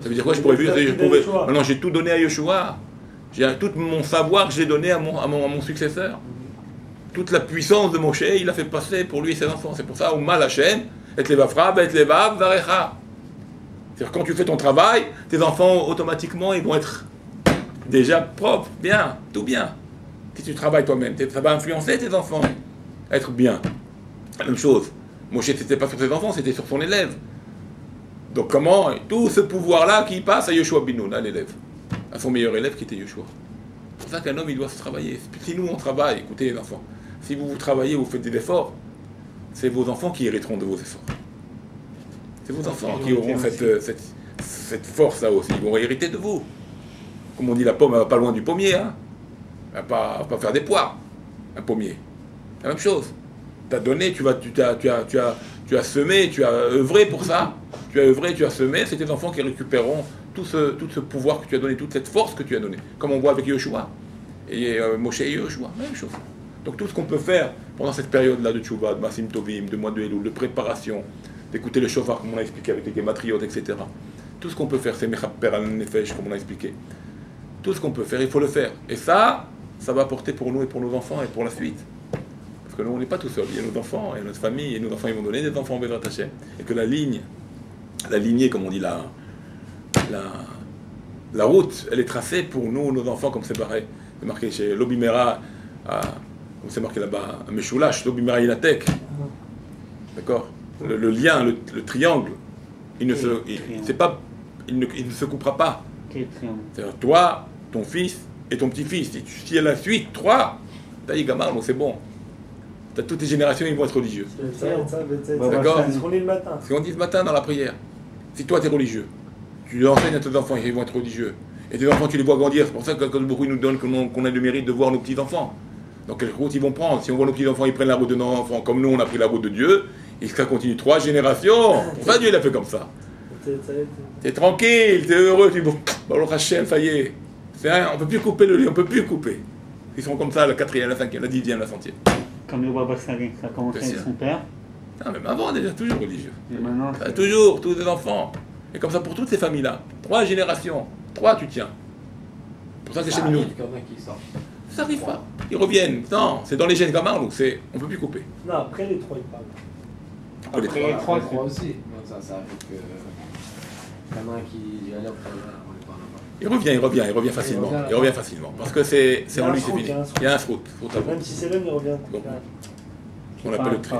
Ça veut dire quoi? Je pourrais maintenant j'ai tout donné à Yeshua. Tout mon savoir, je l'ai donné à mon successeur. Toute la puissance de Moshe, il a fait passer pour lui et ses enfants. C'est pour ça, au mal Hashem, et les vafra, et les vav, varecha. C'est-à-dire quand tu fais ton travail, tes enfants automatiquement ils vont être déjà propres, bien, tout bien. Si tu travailles toi-même, ça va influencer tes enfants à être bien. La même chose. Moshe, c'était pas sur ses enfants, c'était sur son élève. Donc comment tout ce pouvoir-là qui passe à Yeshua Binoun, à l'élève, à son meilleur élève qui était Yeshua. C'est pour ça qu'un homme il doit se travailler. Si nous on travaille, écoutez les enfants, si vous travaillez, vous faites des efforts, c'est vos enfants qui hériteront de vos efforts. C'est vos enfants qui auront cette force-là aussi. Ils vont hériter de vous. Comme on dit, la pomme, elle va pas loin du pommier. Hein. Elle va pas faire des poires, un pommier. La même chose. Tu as donné, tu as semé, tu as œuvré pour ça. Tu as œuvré, tu as semé. C'est tes enfants qui récupéreront tout ce pouvoir que tu as donné, toute cette force que tu as donnée. Comme on voit avec Yoshua. Et Moshe et Yoshua, même chose. Donc tout ce qu'on peut faire pendant cette période-là de Tchouva, de Masim Tovim, de mois de Elul, de préparation, d'écouter le shofar comme on a expliqué avec les gematriotes, etc. Tout ce qu'on peut faire, c'est Mechaper al Nefesh comme on a expliqué. Tout ce qu'on peut faire, il faut le faire. Et ça va apporter pour nous et pour nos enfants et pour la suite. Parce que nous, on n'est pas tout seuls. Il y a nos enfants, il y a notre famille, et nos enfants, ils vont donner des enfants en Bezrat Hashem. Et que la lignée, comme on dit, la route, elle est tracée pour nous, nos enfants, comme c'est pareil. C'est marqué chez l'Obimera, comme c'est marqué là-bas, Meshulash, l'Obimera Inatek. D'accord? Le lien, le triangle, il ne se coupera pas. C'est-à-dire toi, ton fils et ton petit-fils. Si à la suite, 3, t'as dit gamin, c'est bon. Toutes les générations, ils vont être religieux. D'accord? C'est ce qu'on dit le matin. C'est ce qu'on dit ce matin dans la prière. Si toi, tu es religieux, tu enseignes à tes enfants, ils vont être religieux. Et tes enfants, tu les vois grandir. C'est pour ça que quand beaucoup nous donnent qu'on a le mérite de voir nos petits-enfants. Donc, quelle route ils vont prendre? Si on voit nos petits-enfants, ils prennent la route de nos enfants, comme nous, on a pris la route de Dieu, et ça continue 3 générations. Pour ça, Dieu, il a fait comme ça. T'es tranquille, t'es heureux, tu dis, bon, Hachem, ça y est. On ne peut plus couper le lien, on ne peut plus couper. Ils sont comme ça, la 4e, la 5e, la 10e, la 100e. Comme le Baba Sari, ça a commencé avec son père. Non, même avant, déjà, toujours religieux. Et maintenant, toujours, tous les enfants. Et comme ça pour toutes ces familles-là. 3 générations. 3, tu tiens. Pour ça, c'est chez nous. Ça n'arrive pas. Ils reviennent. Non, c'est dans les gènes gamins, donc on ne peut plus couper. Non, après les 3, ils parlent. Après les 3 aussi. Ça arrive que gamin qui allait au il revient facilement. Il revient facilement. Parce que c'est en lui, c'est fini. Il y a un fruit. Même si c'est l'homme, il revient. On appelle le tri.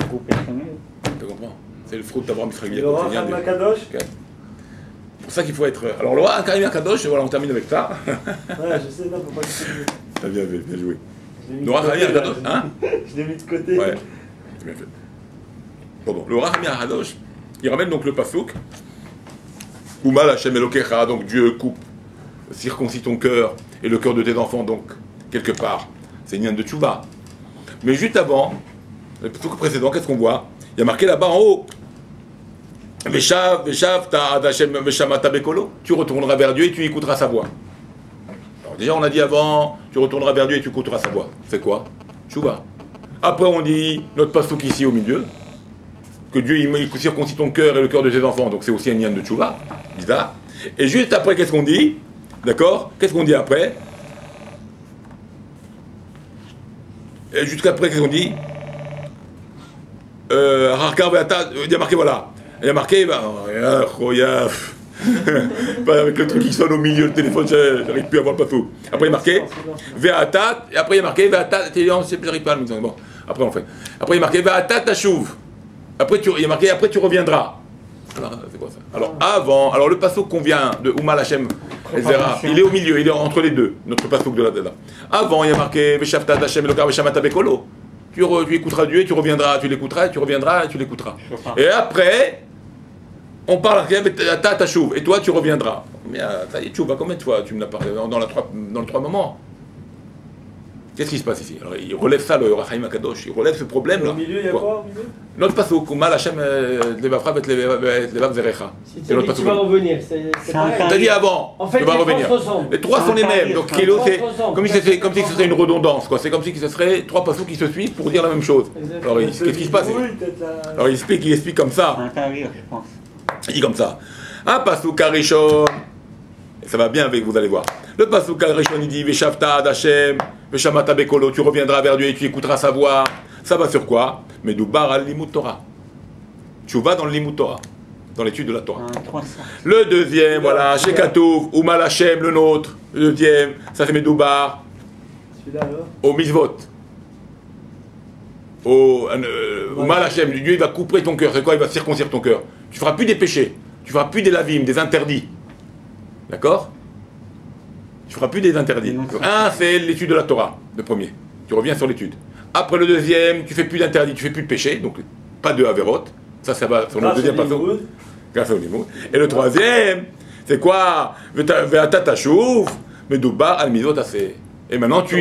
Tu comprends? C'est le fruit d'Abraham Israël. Le roi Karim Akadosh. C'est pour ça qu'il faut être. Alors, le roi Karim Akadosh, voilà, on termine avec ça. Ouais, je sais, non, faut pas que t'as bien joué. Le roi Karim Akadosh, hein? Je l'ai mis de côté. Ouais, c'est bien fait. Bon, le roi Karim Akadosh, il ramène donc le pasouk. Oumal Hashem Elokecha, donc Dieu coupe, circoncis ton cœur et le cœur de tes enfants, donc, quelque part. C'est une de tchouva. Mais juste avant, le pasouk précédent, qu'est-ce qu'on voit? Il y a marqué là-bas en haut. Tu retourneras vers Dieu et tu écouteras sa voix. Alors déjà on a dit avant, tu retourneras vers Dieu et tu écouteras sa voix. C'est quoi? Tchouva. Après on dit, notre pasouk ici au milieu, que Dieu il circoncis ton cœur et le cœur de tes enfants, donc c'est aussi un lien de tchouva, bizarre. Et juste après qu'est-ce qu'on dit? D'accord? Qu'est-ce qu'on dit après? Et jusqu'après qu'est-ce qu'on dit? Il y a marqué voilà. Il y a marqué, pas avec le truc qui sonne au milieu, le téléphone, j'arrive plus à voir le pasouk. Après il y a marqué, Ve'atat, et après il y a marqué, Ve'atat, j'arrive pas à le bon, après on fait. Après il y a marqué, Ve'atat tashuv. Après il y a marqué, après tu reviendras. Alors, c'est quoi ça? Alors le pasouk qu'on vient de Oumal Hashem Ezra, il est au milieu, il est entre les deux, notre pasouk de là. Avant il y a marqué, Ve'shavtat Hashem Elokar Ve'shamata Bekolo. Tu écouteras Dieu, tu reviendras, tu l'écouteras, tu reviendras, tu l'écouteras. Et après, on parle à ta tachouv, et toi tu reviendras. Mais ça y est, tchouva, combien de fois tu me l'as parlé dans le 3 moments? Qu'est-ce qui se passe ici? Alors il relève ça, le Rachaim Akadosh, il relève ce problème-là. Au milieu, il y a quoi au milieu? Notre pasouk, Oumal Hashem Levavra et Levav Zerecha. Tu vas revenir, c'est pareil. T'as dit avant, en fait, tu vas revenir. Les 3 sont les mêmes, donc c'est comme si ce serait une redondance, quoi. C'est comme si ce serait 3 pasouks qui se suivent pour dire la même chose. Alors qu'est-ce qui se passe? Alors il explique comme ça. Il dit comme ça. Un pasouk Arishon, ça va bien avec vous, allez voir. Le pasouk Arishon, il dit Veshavta Hashem, Veshamata Bekolo, tu reviendras vers Dieu et tu écouteras sa voix. Ça va sur quoi? Medoubar al Limut Torah. Tu vas dans le Limut Torah, dans l'étude de la Torah. Le deuxième, voilà, Shekatouv, Oumal Hashem, le nôtre. Le deuxième, ça c'est Medoubar. Au Mizvot. Oumal Hashem, Dieu il va couper ton cœur. C'est quoi? Il va circoncire ton cœur. Tu feras plus des péchés. Tu feras plus des lavim, des interdits. D'accord? Tu feras plus des interdits. Un, c'est l'étude de la Torah, le premier. Tu reviens sur l'étude. Après le deuxième, tu fais plus d'interdits, tu fais plus de péchés, donc pas de avérotes. Ça va sur le deuxième pasouk. Grâce au limoud. Et le troisième, c'est quoi? Ve'atat tashuv, medoubar al mizvot aseh. Et maintenant tu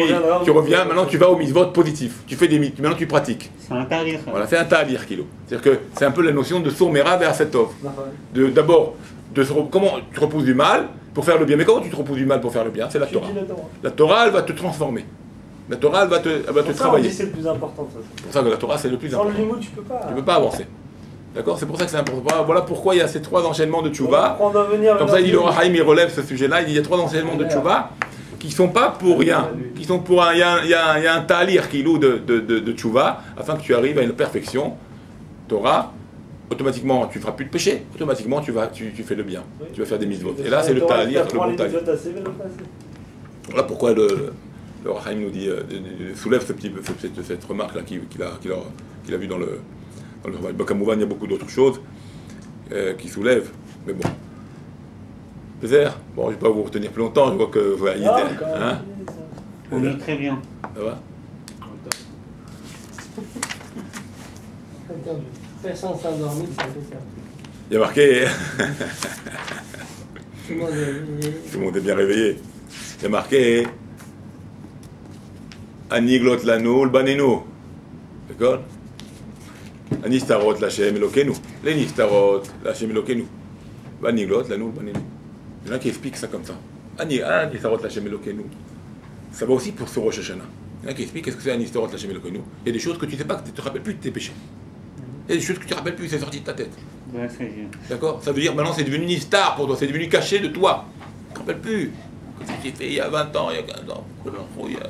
reviens, maintenant tu vas au mizvot positif. Tu fais des mitzvot, maintenant tu pratiques. C'est un talir. Voilà, c'est un talir kilo. C'est-à-dire que c'est un peu la notion de sourmera vers cette offre. D'abord, comment tu te reposes du mal pour faire le bien. Mais comment tu te reposes du mal pour faire le bien? C'est la Torah. La Torah, elle va te transformer. La Torah, elle va te travailler. C'est le plus important. C'est pour ça que la Torah, c'est le plus important. Sans le limoud, tu peux pas. Tu peux pas avancer. D'accord? C'est pour ça que c'est important. Voilà pourquoi il y a ces 3 enchaînements de tchouva. Comme ça, il dit le Rahaim, il relève ce sujet-là. Il dit il y a 3 enchaînements de tchouva qui ne sont pas pour rien. Qui sont pour un. Il y a un talir qui loue de tchouva afin que tu arrives à une perfection. Torah. Automatiquement, tu ne feras plus de péché. Automatiquement, tu fais le bien. Tu vas faire des mitzvot. Et là, c'est le talir, le bon talir. Voilà pourquoi le Rahaim nous dit, soulève cette remarque-là qu'il a vue dans Alors, Bakamouvan, il y a beaucoup d'autres choses qui soulèvent, mais bon. Plaisir. Bon, je ne vais pas vous retenir plus longtemps, je vois que vous allez. Hein? On est très bien. Ça va? Personne s'est endormi, c'est ça. Il y a marqué. Tout le monde est réveillé. Tout le monde est bien réveillé. Il y a marqué. Aniglot lano l'banenu. D'accord? Anistarot lachem elokenu. Les nistarot lachem elokenu. Aniglot lano l'banenu. Il y en a qui expliquent ça comme ça. Anistarot lachem elokenu. Ça va aussi pour ce Rosh Hashanah. Il y en a qui expliquent qu'est-ce que c'est Anistarot lachem elokenu. Il y a des choses que tu ne sais pas, que tu ne te rappelles plus de tes péchés. Il y a des choses que tu ne te rappelles plus, c'est sorti de ta tête. Ouais, c'est bien. D'accord? Ça veut dire maintenant c'est devenu une star pour toi, c'est devenu caché de toi. Tu ne te rappelles plus. Ce que tu fait il y a 20 ans, il y a 15 ans. Je ne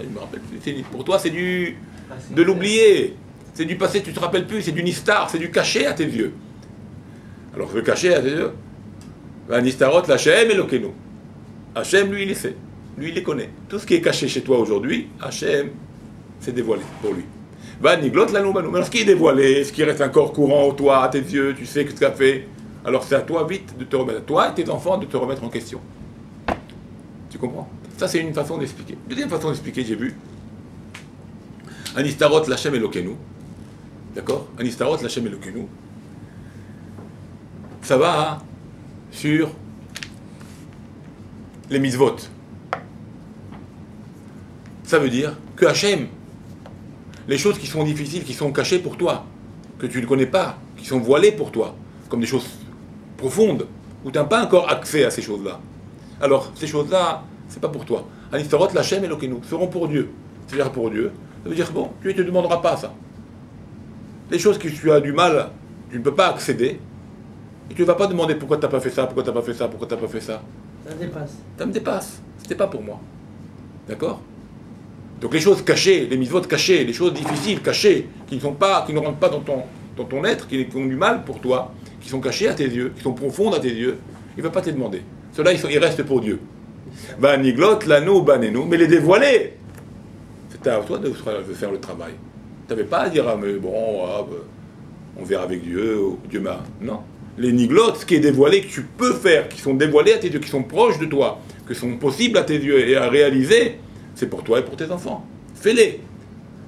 me rappelle plus. Pour toi, c'est de l'oublier. C'est du passé, tu ne te rappelles plus. C'est du nistar, c'est du caché à tes yeux. Alors, le caché à tes yeux. Nistarot, l'Hachem et l'Okenu. Hachem, lui, il les sait. Lui, il les connaît. Tout ce qui est caché chez toi aujourd'hui, Hachem, c'est dévoilé pour lui. Niglot, l'Anou, Banou. Mais ce qui est dévoilé, ce qui reste encore courant au toi, à tes yeux, tu sais ce que tu as fait. Alors, c'est à toi, vite, de te remettre. À toi et tes enfants, de te remettre en question. Tu comprends? Ça, c'est une façon d'expliquer. Deuxième façon d'expliquer, j'ai vu. Anistarot, l'Hachem et l'Okenu. D'accord? Anistarot, l'Hachem et l'Okenu. Ça va sur les mitzvot. Ça veut dire que Hachem, les choses qui sont difficiles, qui sont cachées pour toi, que tu ne connais pas, qui sont voilées pour toi, comme des choses profondes, où tu n'as pas encore accès à ces choses-là. Alors, ces choses-là, c'est pas pour toi. Anistarot, l'Hachem et l'Okenu seront pour Dieu. C'est-à-dire pour Dieu. Ça veut dire, bon, Dieu ne te demandera pas ça. Les choses que tu as du mal, tu ne peux pas accéder, et tu ne vas pas demander pourquoi tu n'as pas fait ça, pourquoi tu n'as pas fait ça, pourquoi tu n'as pas fait ça. Ça dépasse. Ça me dépasse. C'était pas pour moi. D'accord? Donc les choses cachées, les mitzvot cachées, les choses difficiles cachées, qui ne rentrent pas dans ton être, qui ont du mal pour toi, qui sont cachées à tes yeux, qui sont profondes à tes yeux, il ne va pas te les demander. Ceux-là, ils restent pour Dieu. Niglot, l'ano, banenu, mais les dévoiler, c'était à toi de faire le travail. Tu n'avais pas à dire, ah, mais bon, on verra avec Dieu, Dieu m'a. Non. Les niglotes, ce qui est dévoilé, que tu peux faire, qui sont dévoilés à tes yeux, qui sont proches de toi, que sont possibles à tes yeux et à réaliser, c'est pour toi et pour tes enfants. Fais-les.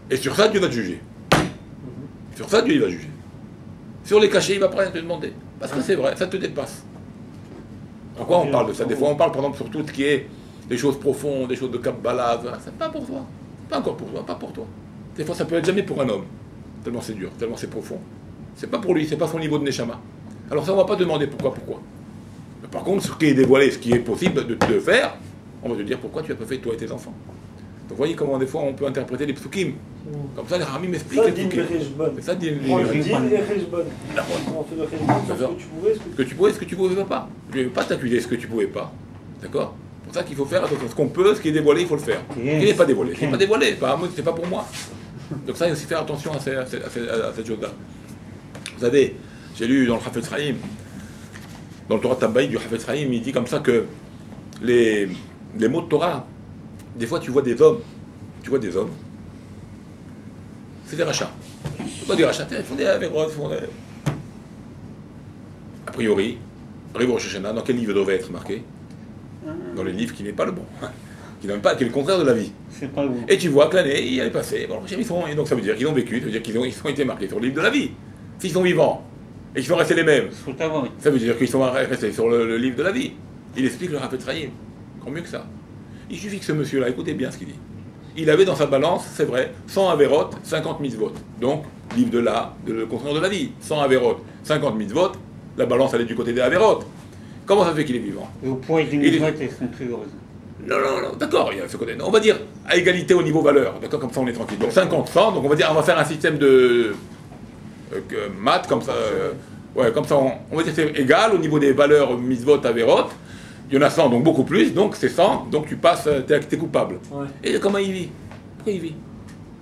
Et sur ça, Dieu va te juger. Sur ça, Dieu il va juger. Sur les cachés, il va pas rien te demander. Parce que c'est vrai, ça te dépasse. Pourquoi on parle de ça? Des fois, on parle, par exemple, sur tout ce qui est des choses profondes, des choses de Kabbalah. C'est pas pour toi. Pas encore pour toi, pas pour toi. Des fois, ça peut être jamais pour un homme. Tellement c'est dur, tellement c'est profond. C'est pas pour lui, c'est pas son niveau de Neshama. Alors ça, on va pas demander pourquoi. Mais par contre, ce qui est dévoilé, ce qui est possible de faire, on va te dire pourquoi tu as pas fait toi et tes enfants. Donc vous voyez comment des fois on peut interpréter les psukim. Comme ça, les Ramim m'expliquent les psukim. C'est ça, dit les On dit les cheshbon. On fait le cheshbon sur ce que tu pouvais, ce que tu pouvais pas. Je ne vais pas t'accuser ce que tu pouvais pas. D'accord? C'est pour ça qu'il faut faire attention. Ce qu'on peut, ce qui est dévoilé, il faut le faire. Ce qui n'est pas dévoilé. C'est pas dévoilé, c'est pas pour moi. Donc ça, il faut aussi faire attention à cette chose-là. Vous savez, j'ai lu dans le Hafetz Chaim, dans le Torah Tabbaï du Hafetz Chaim, il dit comme ça que les mots de Torah, des fois tu vois des hommes, c'est des rachats. C'est pas des rachats, ils font des avérotes, a priori, arrive au Rosh Hashanah, dans quel livre devrait être marqué? Dans le livre qui n'est pas le bon, qui est le contraire de la vie. C'est pas bon. Et tu vois que l'année, il est passé, bon, et donc ça veut dire qu'ils ont vécu, ça veut dire qu'ils ont été marqués sur le livre de la vie. S'ils sont vivants, et qu'ils sont restés les mêmes, ça veut dire qu'ils sont restés sur le livre de la vie. Il explique le Hafetz Chaim, encore mieux que ça. Il suffit que ce monsieur-là, écoutez bien ce qu'il dit. Il avait dans sa balance, c'est vrai, 100 avérotes, 50 mitzvot. Donc, livre le contraire de la vie. 100 avérotes, 50 mitzvot, la balance elle est du côté des avérotes. Comment ça fait qu'il est vivant? Et au point des mitzvot, elles sont plus heureuses. Non, d'accord, il y a ce côté. On va dire à égalité au niveau valeur, d'accord, comme ça on est tranquille. Donc 50, 100, donc on va faire un système de maths, comme ça, comme ça on va dire c'est égal au niveau des valeurs mitzvot, avérotes. Il y en a 100, donc beaucoup plus, donc c'est 100, donc tu passes, t'es coupable. Ouais. Et comment il vit? Pourquoi il vit?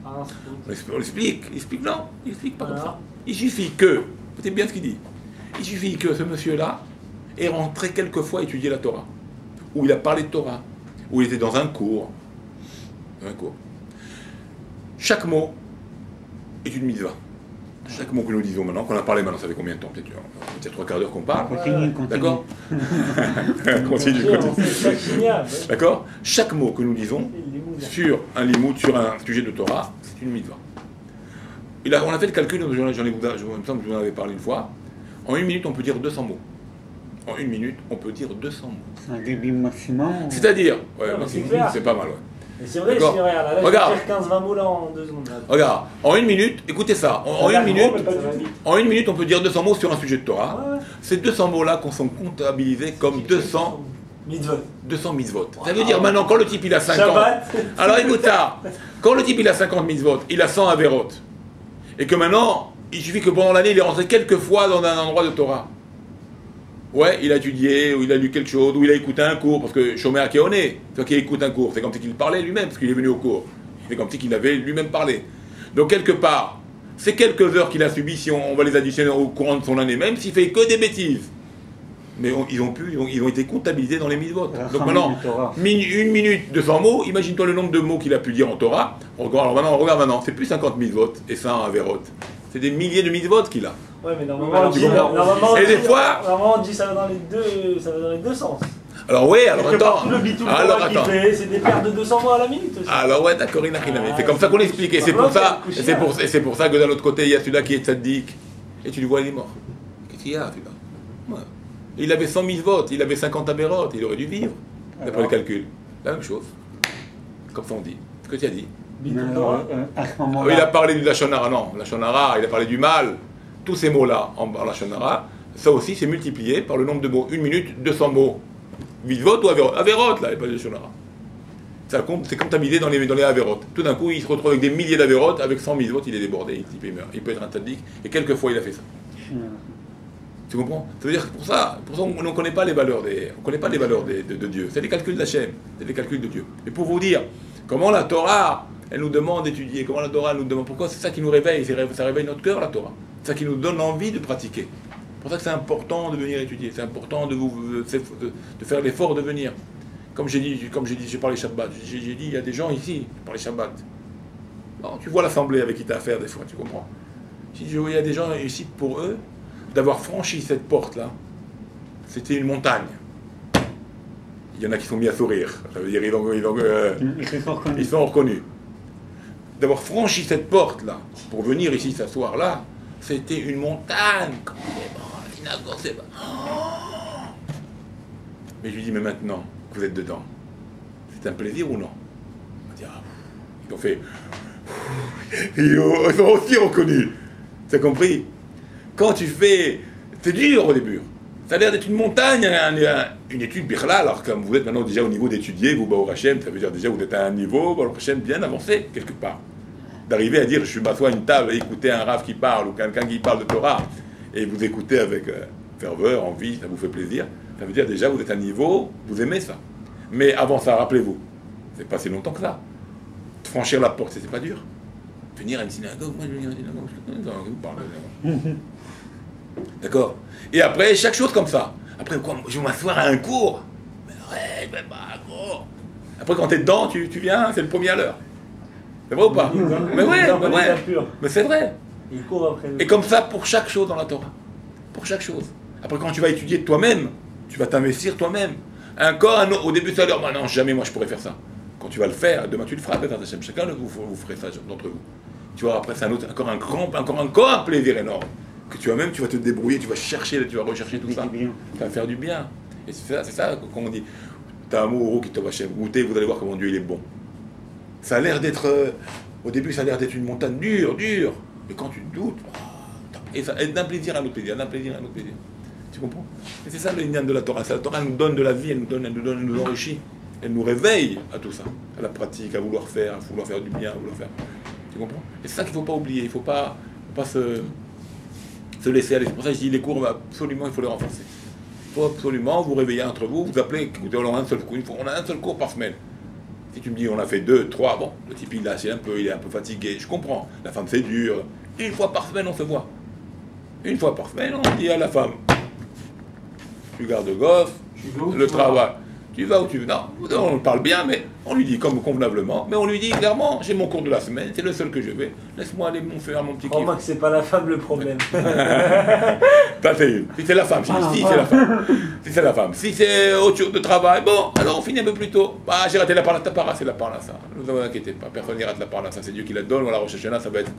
On l'explique, il explique pas comme ça. Il suffit que, écoutez bien ce qu'il dit, il suffit que ce monsieur-là ait rentré quelques fois étudier la Torah, où il a parlé de Torah, où il était dans un cours. Chaque mot est une mitzvah. chaque mot que nous disons maintenant, qu'on a parlé maintenant, ça fait combien de temps? Peut-être il y a 3/4 d'heure qu'on parle. Continue. D'accord. Continue. D'accord. Chaque mot que nous disons sur un limoud, sur un sujet de Torah, c'est une mitzvah. On a fait le calcul, il me semble que je vous en avais parlé une fois. En 1 minute, on peut dire 200 mots. En 1 minute, on peut dire 200 mots. C'est un débit maximum. C'est-à-dire, c'est pas mal, ouais. Et c'est vrai, regarde, là, regarde. Je peux dire 15-20 mots là en 2 secondes. Là. Regarde, en 1 minute, écoutez ça, en 1 minute, on peut dire 200 mots sur un sujet de Torah. Ouais. Ces 200 mots-là sont comptabilisés comme 200 mitzvot. Ça veut dire maintenant, quand le type il a 50, alors écoute ça, quand le type il a 50 mitzvot, il a 100 averot, et que maintenant, il suffit que pendant l'année, il est rentré quelques fois dans un endroit de Torah. Ouais, il a étudié, ou il a lu quelque chose, ou il a écouté un cours, parce que Shomer Keoné, toi qui écoute un cours, c'est comme si il parlait lui-même, parce qu'il est venu au cours. C'est comme si il avait lui-même parlé. Donc quelque part, ces quelques heures qu'il a subies, si on va les additionner au courant de son année, même s'il fait que des bêtises, mais ils ont été comptabilisés dans les mitzvot. Donc maintenant, 1 minute, 200 mots, imagine-toi le nombre de mots qu'il a pu dire en Torah. Alors maintenant, regarde maintenant, c'est plus 50 mitzvot et 100 averot. C'est des milliers de mitzvot qu'il a. Ouais, mais normalement, et des fois, on dit ça va dans les deux sens. Alors oui, alors attends. Le bitou c'est des paires de 200 mots à la minute aussi. Alors ouais, d'accord, c'est comme ça qu'on explique. Et c'est pour ça que d'un autre côté, il y a celui-là qui est tzaddik. Et tu le vois, il est mort. Qu'est-ce qu'il y a, celui-là? Ouais. Il avait 100 000 votes, il avait 50 aberrotes, il aurait dû vivre, d'après le calcul. La même chose. Comme ça on dit. Ce que tu as dit. À ce moment-là. Il a parlé du Lachon Hara, non. Lachon Hara, il a parlé du mal. Tous ces mots-là en Lachon Hara, ça aussi c'est multiplié par le nombre de mots. 1 minute, 200 mots. Mitzvot ou Averot? Averot, là, il n'y a pas de Lachon Hara. Ça compte, c'est comptabilisé dans les Averot. Tout d'un coup, il se retrouve avec des milliers d'Averot, avec 100 mitzvot, il est débordé, il meurt. Il peut être un tzaddik, et quelquefois il a fait ça. Tu comprends? Ça veut dire que pour ça on ne connaît pas les valeurs de Dieu. C'est les calculs d'Hachem, c'est les calculs de Dieu. Et pour vous dire, comment la Torah, elle nous demande d'étudier, comment la Torah elle nous demande, pourquoi c'est ça qui nous réveille, ça réveille notre cœur, la Torah. C'est ça qui nous donne envie de pratiquer. C'est pour ça que c'est important de venir étudier, c'est important de faire l'effort de venir. Comme j'ai dit, j'ai parlé Shabbat, j'ai dit, il y a des gens ici, je parlais Shabbat. Non, tu vois l'assemblée avec qui tu as affaire des fois, tu comprends? Il y a des gens ici, pour eux, d'avoir franchi cette porte-là, c'était une montagne. Il y en a qui sont mis à sourire, ça veut dire ils sont reconnus. D'avoir franchi cette porte-là, pour venir ici s'asseoir là, c'était une montagne. Mais je lui dis, mais maintenant que vous êtes dedans, c'est un plaisir ou non? On va dire, ils ont fait, ils sont aussi reconnus. Tu as compris? Quand tu fais, c'est dur au début. Ça a l'air d'être une montagne, une étude birla, alors comme vous êtes maintenant déjà au niveau d'étudier, vous, Baruch Hashem, ça veut dire déjà vous êtes à un niveau, Baruch Hashem, bien avancé, quelque part. D'arriver à dire, je m'assois à une table et écouter un rav qui parle, ou quelqu'un qui parle de Torah, et vous écoutez avec ferveur, envie, ça vous fait plaisir, ça veut dire déjà vous êtes à un niveau, vous aimez ça. Mais avant ça, rappelez-vous, c'est pas si longtemps que ça. Franchir la porte, c'est pas dur. Venir à une synagogue, moi je viens à une synagogue, vous parlez. D'accord? Et après, chaque chose comme ça. Après, quoi, je vais m'asseoir à un cours. Mais arrête, mais pas gros. Après, quand t'es dedans, tu viens, c'est le premier à l'heure. C'est vrai ou pas? Mais ouais, mais c'est vrai. Et comme ça, pour chaque chose dans la Torah. Pour chaque chose. Après, quand tu vas étudier toi-même, tu vas t'investir toi-même. Encore, au début, ça a l'air, non, jamais moi je pourrais faire ça. Quand tu vas le faire, demain tu le feras, chacun de vous ferez ça d'entre vous. Tu vois, après, c'est encore un plaisir énorme. Que tu vas te débrouiller, tu vas chercher, tu vas rechercher tout ça. Ça va faire du bien. Et c'est ça qu'on dit. T'as un mot qui te va goûter, vous allez voir comment Dieu il est bon. Ça a l'air d'être, au début ça a l'air d'être une montagne dure. Mais quand tu doutes, et d'un plaisir à un autre plaisir, Tu comprends? Et c'est ça le lien de la Torah. La Torah elle nous donne de la vie, elle nous enrichit. Elle nous réveille à tout ça, à la pratique, à vouloir faire du bien, à vouloir faire. Tu comprends? Et c'est ça qu'il ne faut pas oublier, il ne faut pas se laisser aller. C'est pour ça que je dis les cours, absolument, il faut les renforcer. Il faut absolument vous réveiller entre vous, vous appelez, écoutez, on a un seul cours, on a un seul cours par semaine. Si tu me dis on a fait 2, 3, bon, le type il est un peu fatigué, je comprends, la femme c'est dur. Une fois par semaine on se voit. Une fois par semaine on dit à la femme, tu gardes le gosse, le travail. Tu vas où tu veux. Non, on parle bien, mais on lui dit comme convenablement. Mais on lui dit clairement, j'ai mon cours de la semaine, c'est le seul que je vais. Laisse-moi aller faire mon petit kiff. Remarque que c'est pas la femme le problème. Ça, c'est une. Si c'est la femme, si c'est la femme. Si c'est la femme. Si c'est autre chose de travail, bon, alors on finit un peu plus tôt. Bah, j'ai raté la parnassa, c'est la parnassa. Ne vous inquiétez pas, personne n'y rate la parnassa. C'est Dieu qui la donne, on la recherche là, ça va être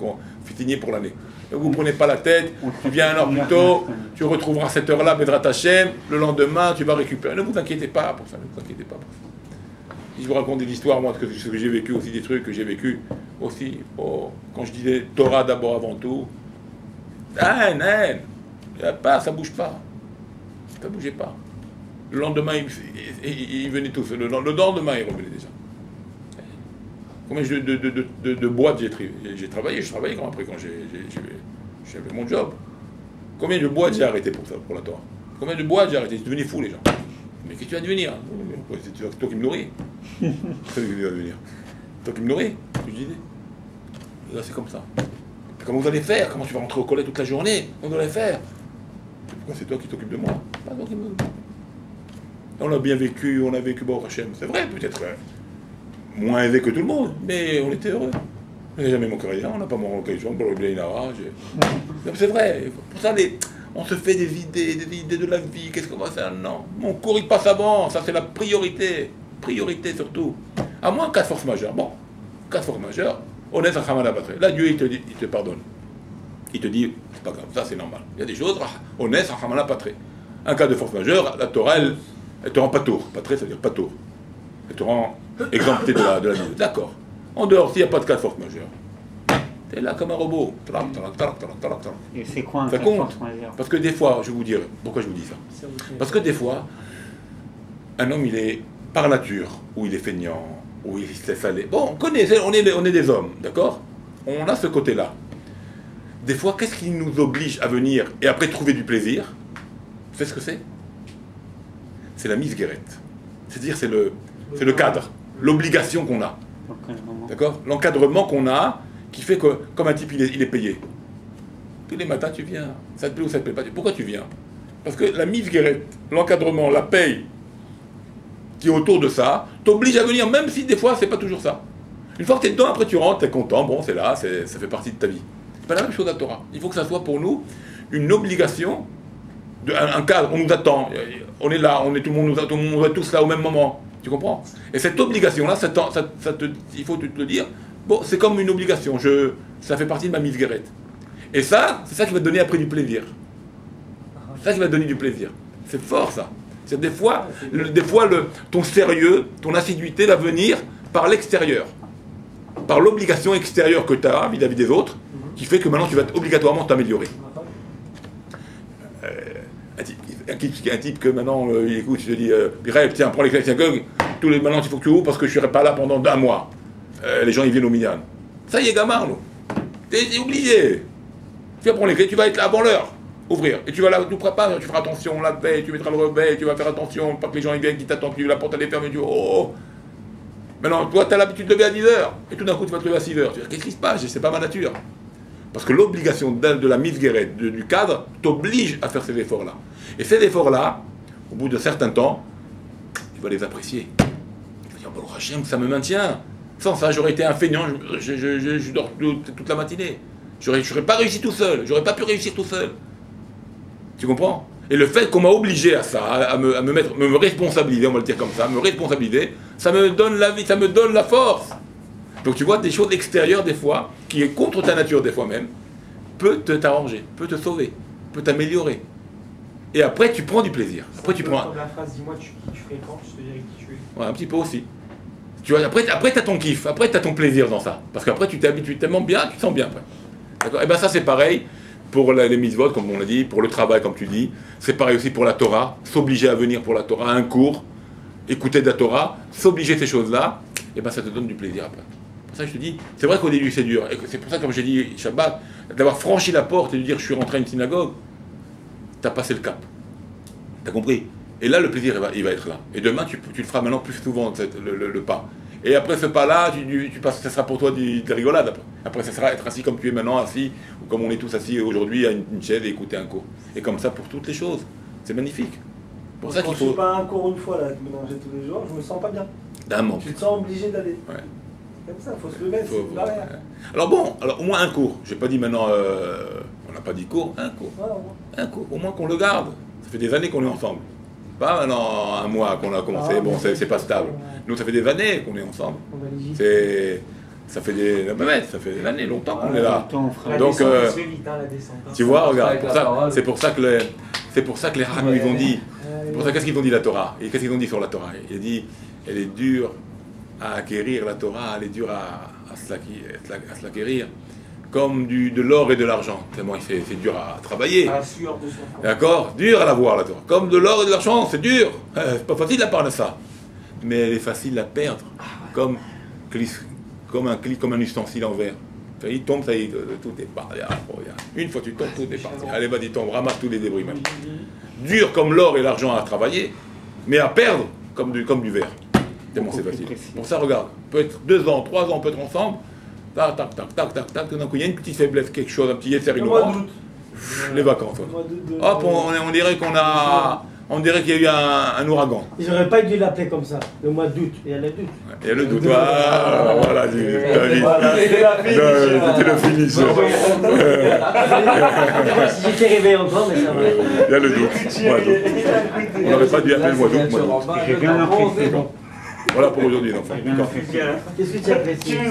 fini pour l'année. Donc vous ne prenez pas la tête, tu viens 1 heure plus tôt, tu retrouveras cette heure-là, Bedrat Hashem, le lendemain, tu vas récupérer. Ne vous inquiétez pas pour ça, ne vous inquiétez pas pour ça. Si je vous raconte des histoires, moi, ce que j'ai vécu aussi, des trucs que j'ai vécu aussi, quand je disais Torah d'abord avant tout, ça bouge pas. Ça bougeait pas. Le lendemain, il venait tous. Le lendemain, il revenait déjà. Combien de boîtes j'ai travaillé? Je travaillais après quand j'avais mon job. Combien de boîtes j'ai arrêté pour ça, pour la Torah? Combien de boîtes j'ai arrêté? C'est devenu fou, les gens. Mais qu'est-ce que tu vas devenir? C'est toi qui me nourris. C'est toi qui vas devenir. C'est toi qui me nourris, je disais. Là, c'est comme ça. Comment vous allez faire? Comment tu vas rentrer au collège toute la journée? Comment vous allez faire? Pourquoi c'est toi qui t'occupes de moi? Pas toi qui me... On a bien vécu, on a vécu Baruch Hashem. C'est vrai, peut-être moins aisé que tout le monde, mais on était heureux. On n'a jamais manqué rien, on n'a pas manqué de pour le Blainara. C'est vrai. Pour ça, on se fait des idées de la vie. Qu'est-ce qu'on va faire? Non. Mon cours, il passe avant. Ça, c'est la priorité. Priorité surtout. À moins cas de force majeure. Bon, cas de force majeure, on est à Hamana Batre. Là, Dieu, il te pardonne. Il te dit, c'est pas grave, ça c'est normal. Il y a des choses, on est à Hamana Batre. Un cas de force majeure, la Torah, elle te rend pas tour. Batre, ça veut dire pas tour. Elle te rend exempté de la vie. D'accord. En dehors, s'il n'y a pas de cas de force majeure, t'es là comme un robot. Et c'est quoi un cas de force majeure? Parce que des fois, je vais vous dire, pourquoi je vous dis ça? Parce que des fois, un homme, il est par nature, ou il est feignant, ou il se laisse aller. Bon, on est des hommes, d'accord? On a ce côté-là. Des fois, qu'est-ce qui nous oblige à venir et après trouver du plaisir? Vous savez ce que c'est? C'est la mise guérette. C'est-à-dire, c'est le cadre, l'obligation qu'on a. D'accord? L'encadrement qu'on a, qui fait que, comme un type, il est payé. Tous les matins, tu viens. Ça te plaît ou ça te plaît pas? Pourquoi tu viens? Parce que la mise guérette, l'encadrement, la paye qui est autour de ça, t'oblige à venir, même si des fois, c'est pas toujours ça. Une fois que tu es dedans, après tu rentres, tu es content, bon, c'est là, ça fait partie de ta vie. C'est pas la même chose à la Torah. Il faut que ça soit pour nous une obligation, un cadre, on nous attend, on est là, tout le monde est tous là au même moment. Tu comprends? Et cette obligation-là, il faut te le dire, bon, c'est comme une obligation, ça fait partie de ma mise guérette. Et ça, c'est ça qui va te donner après du plaisir. C'est ça qui va te donner du plaisir. C'est fort ça. C'est des fois ton sérieux, ton assiduité va venir par l'extérieur. Par l'obligation extérieure que tu as vis-à-vis des autres, qui fait que maintenant tu vas obligatoirement t'améliorer. Un type que maintenant il écoute, il te dit Birel, tiens, prends les clés de synagogue, maintenant il faut que tu ouvres parce que je ne serai pas là pendant 1 mois. Les gens ils viennent au minyan. Ça y est, gamin, t'es obligé. Tu vas prendre les clés, tu vas être là avant l'heure, ouvrir. Et tu vas là, tu prépares, tu feras attention, la veille, tu mettras le réveil, tu vas faire attention, pas que les gens ils viennent, qui t'attendent, la porte elle est fermée, tu dis oh. Maintenant, toi, tu as l'habitude de lever à 10h, et tout d'un coup, tu vas te lever à 6h. Tu vas dire, qu'est-ce qui se passe? C'est pas ma nature. Parce que l'obligation de la mise guérette, du cadre, t'oblige à faire ces efforts-là. Et ces efforts-là, au bout d'un certain temps, tu vas les apprécier. Tu vas dire, bon, Hachem, ça me maintient. Sans ça, j'aurais été un feignant, je dors toute la matinée. Je n'aurais pas réussi tout seul, j'aurais pas pu réussir tout seul. Tu comprends? Et le fait qu'on m'a obligé à ça, à me responsabiliser, on va le dire comme ça, me responsabiliser, ça me donne la vie, ça me donne la force. Donc tu vois, des choses extérieures des fois, qui est contre ta nature des fois même, peut t'arranger, peut te sauver, peut t'améliorer. Et après tu prends du plaisir. Après tu prends... Comme la phrase, dis-moi qui tu fréquentes, je te dirai qui tu es. Ouais, un petit peu aussi. Tu vois, après tu as ton kiff, après tu as ton plaisir dans ça. Parce qu'après tu t'habitues tellement bien, tu te sens bien après. D'accord? Et bien ça c'est pareil. Pour les mitzvot, comme on l'a dit, pour le travail, comme tu dis, c'est pareil aussi pour la Torah, s'obliger à venir pour la Torah, un cours, écouter de la Torah, s'obliger ces choses-là, et ben ça te donne du plaisir après. Pour ça je te dis, c'est vrai qu'au début c'est dur, et c'est pour ça, comme j'ai dit Shabbat, d'avoir franchi la porte et de dire je suis rentré à une synagogue, tu as passé le cap. Tu as compris? Et là le plaisir il va être là. Et demain tu le feras maintenant plus souvent, le pas. Et après ce pas-là, tu passes, ça sera pour toi de la rigolade. Après, ça sera être assis comme tu es maintenant, assis, ou comme on est tous assis aujourd'hui à une chaise et écouter un cours. Et comme ça pour toutes les choses. C'est magnifique. pour ça qu'il faut... Je ne suis pas un cours une fois là, de mélanger tous les jours, je me sens pas bien. D'un manque. Tu te sens obligé d'aller. Ouais. Comme ça, il faut se le mettre, c'est une barrière. Alors bon, alors au moins un cours. Je n'ai pas dit maintenant, on n'a pas dit cours, un cours. Ouais, un cours, au moins qu'on le garde. Ça fait des années qu'on est ensemble. Pas maintenant un mois qu'on a commencé, bon, c'est pas stable. Nous, ça fait des années qu'on est ensemble. Ça fait des années, longtemps qu'on est là. Donc, tu vois, regarde, c'est pour ça que les Rabbins, ils ont dit, qu'est-ce qu'ils ont dit la Torah? Et qu'est-ce qu'ils ont dit sur la Torah? Il a dit, elle est dure à acquérir, la Torah, elle est dure à se l'acquérir, comme de l'or et de l'argent. Tellement c'est dur à travailler. D'accord? Dur à l'avoir, la Torah. Comme de l'or et de l'argent, c'est dur. C'est pas facile à parler de ça. Mais elle est facile à perdre, comme un ustensile en verre. Il tombe, ça y est, tout est parti. Une fois tu tombes, tout est parti. Allez, vas-y, tombe, ramasse tous les débris même. Dur comme l'or et l'argent à travailler, mais à perdre comme du verre. Tellement c'est facile. Pour ça, regarde, peut être 2 ans, 3 ans, on peut être ensemble. Tac, tac, tac, tac, tac, tac. Tout d'un coup, il y a une petite faiblesse, quelque chose, un petit yetzer, il nous rentre. Les vacances. Hop, on dirait qu'on a... On dirait qu'il y a eu un ouragan. Ils n'auraient pas dû l'appeler comme ça, le mois d'août. Il y a le doute. Il y a le doute. Voilà, c'était le finish. Si j'étais réveillé encore, mais ça va. Il y a le doute. On n'aurait pas dû appeler le mois d'août. J'ai bien apprécié. Voilà pour aujourd'hui, l'enfant. Qu'est-ce que tu apprécies?